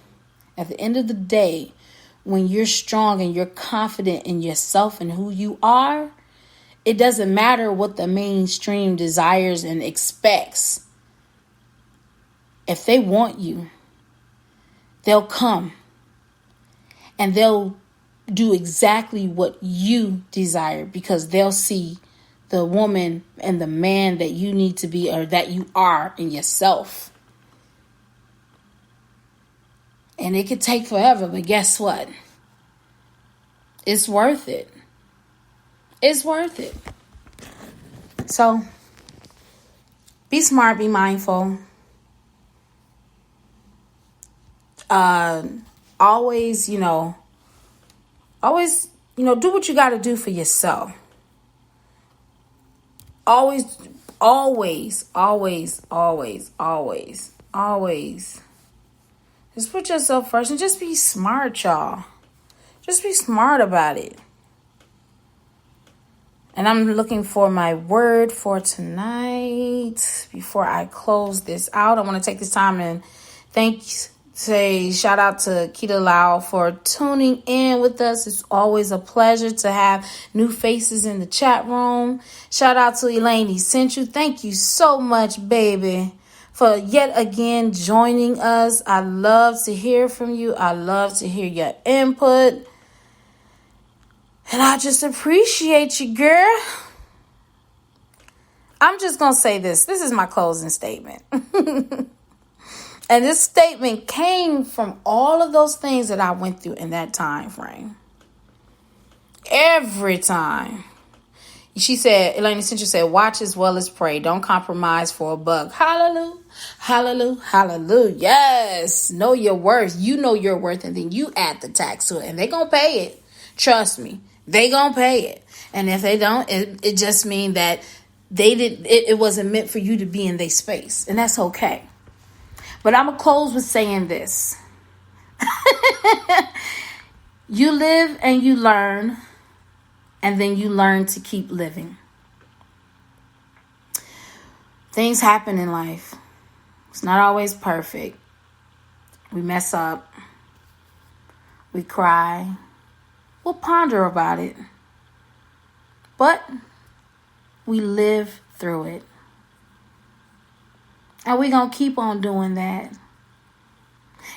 when you're strong and you're confident in yourself and who you are, it doesn't matter what the mainstream desires and expects. If they want you, they'll come and they'll do exactly what you desire, because they'll see the woman and the man that you need to be, or that you are, in yourself. And it could take forever, but guess what? It's worth it. It's worth it. So, be smart, be mindful. Always, do what you got to do for yourself. Always. Just put yourself first and just be smart, y'all. Just be smart about it. And I'm looking for my word for tonight. Before I close this out, I want to take this time and say shout out to Keita Lau for tuning in with us. It's always a pleasure to have new faces in the chat room. Shout out to Elaine Essential. Thank you so much, baby, for yet again joining us. I love to hear from you. I love to hear your input. And I just appreciate you, girl. I'm just going to say this. This is my closing statement. And this statement came from all of those things that I went through in that time frame. Every time. She said, Elaine Essential said, watch as well as pray. Don't compromise for a buck. Hallelujah. Hallelujah. Hallelujah. Yes. Know your worth. You know your worth. And then you add the tax to it. And they're going to pay it. Trust me. They going to pay it. And if they don't, it just means that it wasn't meant for you to be in their space. And that's okay. But I'm going to close with saying this. You live and you learn, and then you learn to keep living. Things happen in life. It's not always perfect. We mess up. We cry. We'll ponder about it. But we live through it. And we're going to keep on doing that.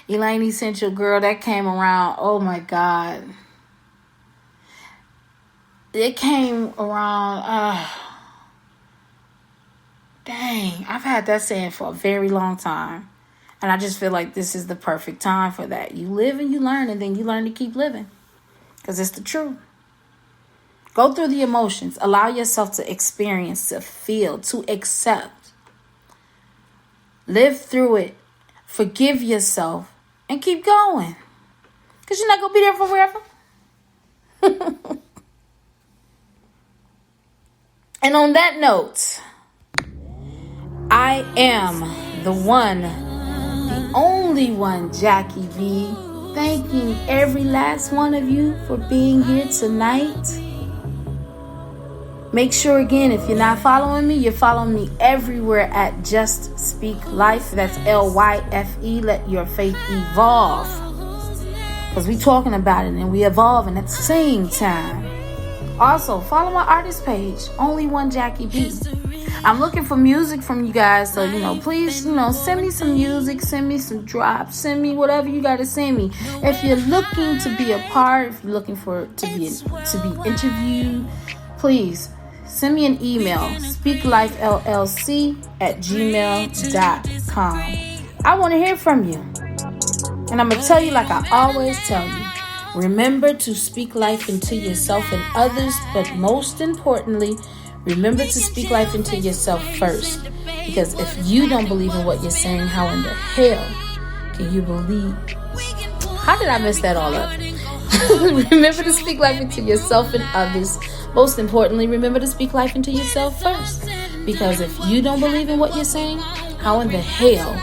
Elaine Essential, girl, that came around. Oh, my God. It came around. Dang. I've had that saying for a very long time. And I just feel like this is the perfect time for that. You live and you learn, and then you learn to keep living. Because it's the truth. Go through the emotions. Allow yourself to experience, to feel, to accept. Live through it. Forgive yourself. And keep going. Because you're not going to be there forever. And on that note, I am the one, the only one, Jackie B. Thanking every last one of you for being here tonight. Make sure, again, if you're not following me, you're following me everywhere at Just Speak Life. That's LYFE. Let your faith evolve. Because we're talking about it and we evolving at the same time. Also, follow my artist page, Only One Jackie B. I'm looking for music from you guys. So, please, send me some music, send me some drops, send me whatever you got to send me. If you're looking to be a part, if you're looking to be interviewed, please send me an email, SpeakLyfeLLC@gmail.com. I want to hear from you. And I'm going to tell you like I always tell you. Remember to speak life into yourself and others, but most importantly, remember to speak life into yourself first. Because if you don't believe in what you're saying, how in the hell can you believe? How did I mess that all up? Remember to speak life into yourself and others. Most importantly, remember to speak life into yourself first. Because if you don't believe in what you're saying, how in the hell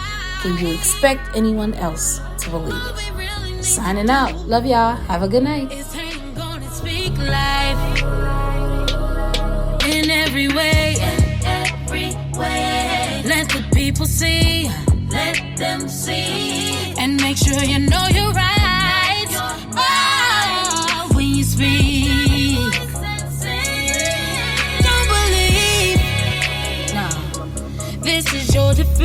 can you expect anyone else to believe it? Signing out. Love y'all. Have a good night. Speak life in every way. Let the people see. Let them see. And make sure you know you're right. Oh, when you speak. Don't believe. No. This is your defeat.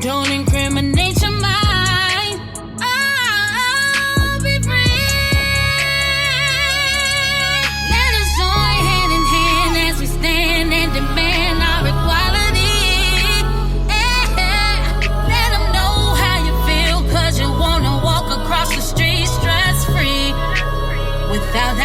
Don't incriminate your mind. Oh, be free. Let us join hand in hand as we stand and demand our equality. Yeah. Let them know how you feel, 'cause you wanna walk across the street stress-free without